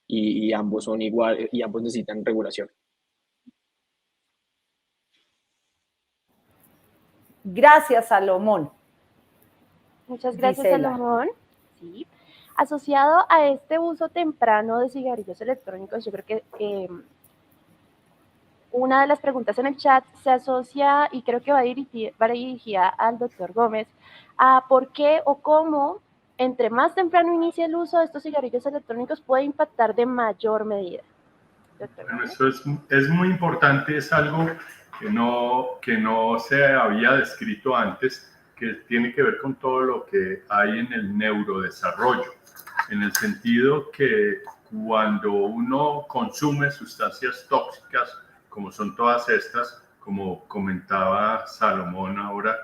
y ambos son igual y ambos necesitan regulación. Gracias, Salomón. Muchas gracias, Gisela. Salomón. Sí. Asociado a este uso temprano de cigarrillos electrónicos, yo creo que una de las preguntas en el chat se asocia, y creo que va dirigida al doctor Gómez, a por qué o cómo, entre más temprano inicia el uso de estos cigarrillos electrónicos, puede impactar de mayor medida. Doctor Gómez. Bueno, eso es muy importante, es algo que no se había descrito antes, que tiene que ver con todo lo que hay en el neurodesarrollo, en el sentido que cuando uno consume sustancias tóxicas, como son todas estas, como comentaba Salomón ahora,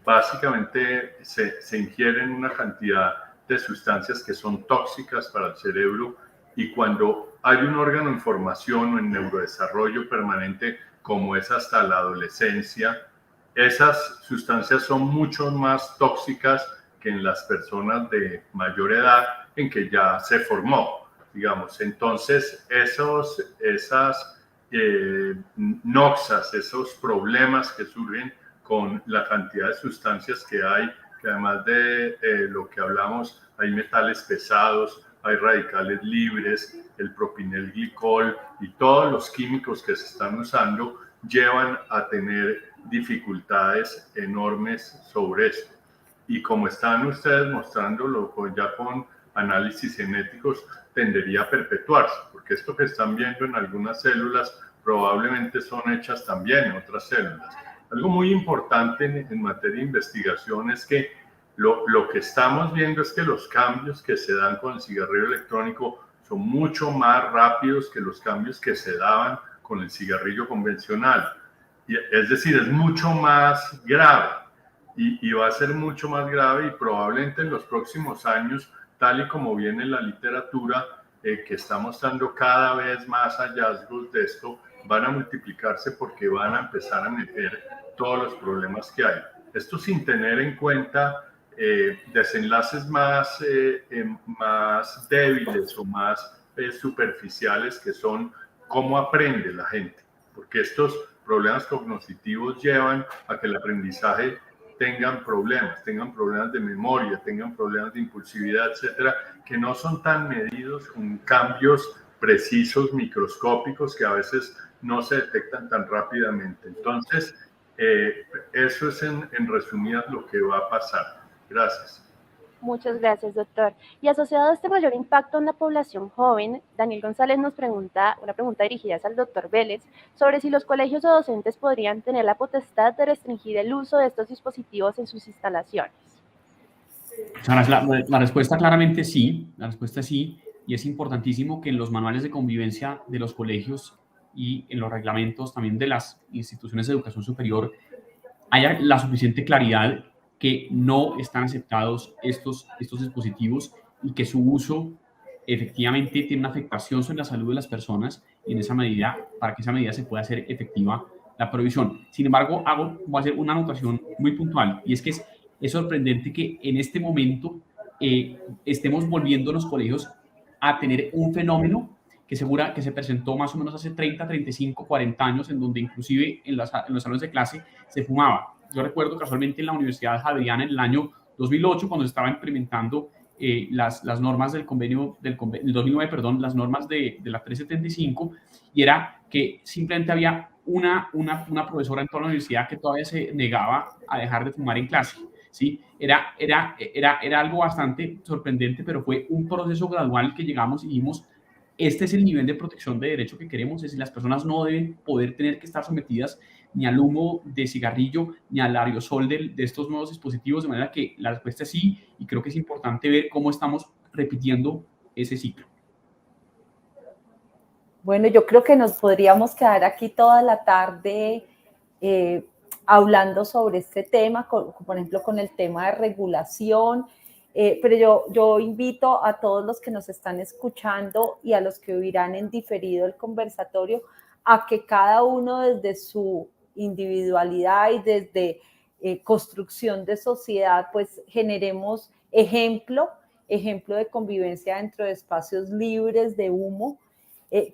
básicamente se ingieren una cantidad de sustancias que son tóxicas para el cerebro, y cuando hay un órgano en formación o en neurodesarrollo permanente, como es hasta la adolescencia, esas sustancias son mucho más tóxicas que en las personas de mayor edad en que ya se formó, digamos. Entonces, esas noxas, esos problemas que surgen con la cantidad de sustancias que hay, que además de lo que hablamos, hay metales pesados, hay radicales libres, el propinilglicol y todos los químicos que se están usando llevan a tener dificultades enormes sobre esto. Y como están ustedes mostrándolo ya con análisis genéticos, tendería a perpetuarse, porque esto que están viendo en algunas células probablemente son hechas también en otras células. Algo muy importante en materia de investigación es que lo que estamos viendo es que los cambios que se dan con el cigarrillo electrónico son mucho más rápidos que los cambios que se daban con el cigarrillo convencional. Es decir, es mucho más grave y va a ser mucho más grave, y probablemente en los próximos años, tal y como viene la literatura, que está mostrando cada vez más hallazgos de esto, van a multiplicarse porque van a empezar a meter todos los problemas que hay. Esto sin tener en cuenta desenlaces más débiles o más superficiales, que son cómo aprende la gente, porque estos problemas cognitivos llevan a que el aprendizaje tengan problemas de memoria, tengan problemas de impulsividad, etcétera, que no son tan medidos con cambios precisos, microscópicos, que a veces no se detectan tan rápidamente. Entonces, eso es en resumidas lo que va a pasar. Gracias. Muchas gracias, doctor. Y asociado a este mayor impacto en la población joven, Daniel González nos pregunta, una pregunta dirigida al doctor Vélez, sobre si los colegios o docentes podrían tener la potestad de restringir el uso de estos dispositivos en sus instalaciones. La respuesta claramente sí, la respuesta es sí, y es importantísimo que en los manuales de convivencia de los colegios y en los reglamentos también de las instituciones de educación superior haya la suficiente claridad que no están aceptados estos dispositivos y que su uso efectivamente tiene una afectación sobre la salud de las personas, y en esa medida, para que esa medida se pueda hacer efectiva la prohibición. Sin embargo, voy a hacer una anotación muy puntual, y es que es sorprendente que en este momento estemos volviendo los colegios a tener un fenómeno que se presentó más o menos hace 30, 35, 40 años, en donde inclusive en los salones de clase se fumaba. Yo recuerdo casualmente en la Universidad Javeriana en el año 2008, cuando se estaba implementando las normas del convenio, del 2009, perdón, las normas de la 375, y era que simplemente había una profesora en toda la universidad que todavía se negaba a dejar de fumar en clase. ¿Sí? Era algo bastante sorprendente, pero fue un proceso gradual que llegamos y dijimos, este es el nivel de protección de derecho que queremos, es decir, las personas no deben poder tener que estar sometidas ni al humo de cigarrillo, ni al aerosol de estos nuevos dispositivos, de manera que la respuesta es sí, y creo que es importante ver cómo estamos repitiendo ese ciclo. Bueno, yo creo que nos podríamos quedar aquí toda la tarde hablando sobre este tema, por ejemplo, con el tema de regulación, pero yo invito a todos los que nos están escuchando y a los que oirán en diferido el conversatorio a que cada uno desde su individualidad y desde construcción de sociedad, pues generemos ejemplo de convivencia dentro de espacios libres de humo,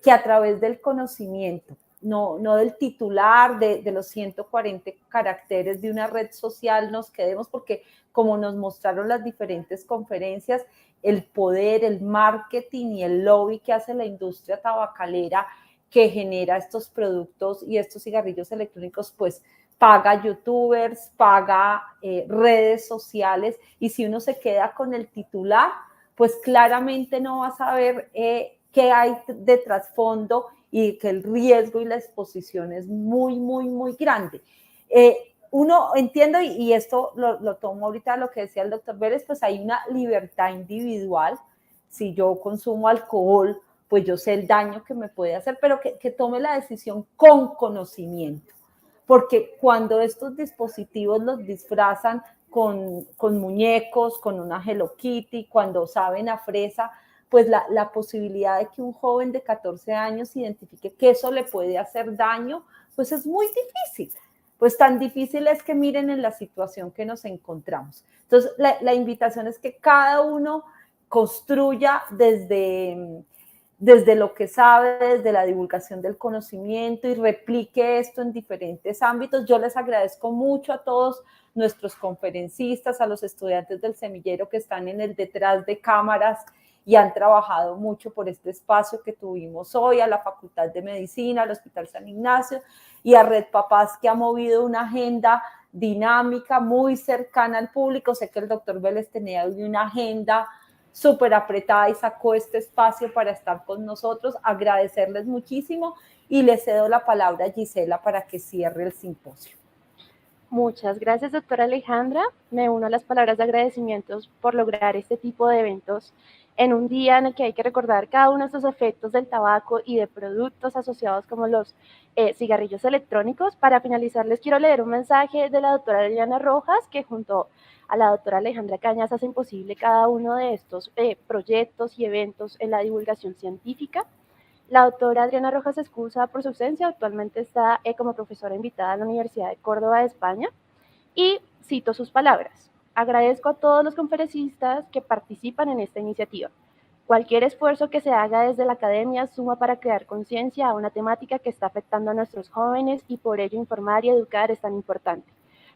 que a través del conocimiento, no del titular, de los 140 caracteres de una red social nos quedemos, porque como nos mostraron las diferentes conferencias, el poder, el marketing y el lobby que hace la industria tabacalera que genera estos productos y estos cigarrillos electrónicos, pues paga youtubers, paga redes sociales, y si uno se queda con el titular, pues claramente no va a saber qué hay de trasfondo y que el riesgo y la exposición es muy, muy, muy grande. Uno entiendo, y esto lo tomo ahorita lo que decía el doctor Vélez, pues hay una libertad individual. Si yo consumo alcohol, pues yo sé el daño que me puede hacer, pero que tome la decisión con conocimiento. Porque cuando estos dispositivos los disfrazan con muñecos, con una Hello Kitty, cuando saben a fresa, pues la posibilidad de que un joven de 14 años identifique que eso le puede hacer daño, pues es muy difícil. Pues tan difícil es que miren en la situación que nos encontramos. Entonces, la invitación es que cada uno construya desde lo que sabe, desde la divulgación del conocimiento, y replique esto en diferentes ámbitos. Yo les agradezco mucho a todos nuestros conferencistas, a los estudiantes del semillero que están en el detrás de cámaras y han trabajado mucho por este espacio que tuvimos hoy, a la Facultad de Medicina, al Hospital San Ignacio y a Red Papás, que ha movido una agenda dinámica, muy cercana al público. Sé que el doctor Vélez tenía una agenda súper apretada y sacó este espacio para estar con nosotros. Agradecerles muchísimo y le cedo la palabra a Gisela para que cierre el simposio. Muchas gracias, doctora Alejandra. Me uno a las palabras de agradecimientos por lograr este tipo de eventos en un día en el que hay que recordar cada uno de estos efectos del tabaco y de productos asociados como los cigarrillos electrónicos. Para finalizar, les quiero leer un mensaje de la doctora Adriana Rojas, que junto a la doctora Alejandra Cañas hacen posible cada uno de estos proyectos y eventos en la divulgación científica. La doctora Adriana Rojas se excusa por su ausencia, actualmente está como profesora invitada a la Universidad de Córdoba de España, y cito sus palabras: agradezco a todos los conferencistas que participan en esta iniciativa. Cualquier esfuerzo que se haga desde la academia suma para crear conciencia a una temática que está afectando a nuestros jóvenes, y por ello informar y educar es tan importante.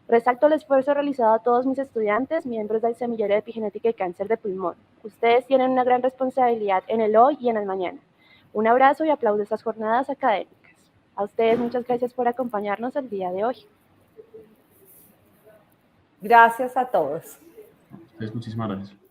Resalto el esfuerzo realizado a todos mis estudiantes, miembros del Semillero de Epigenética y Cáncer de Pulmón. Ustedes tienen una gran responsabilidad en el hoy y en el mañana. Un abrazo y aplaudo a estas jornadas académicas. A ustedes muchas gracias por acompañarnos el día de hoy. Gracias a todos. Muchísimas gracias.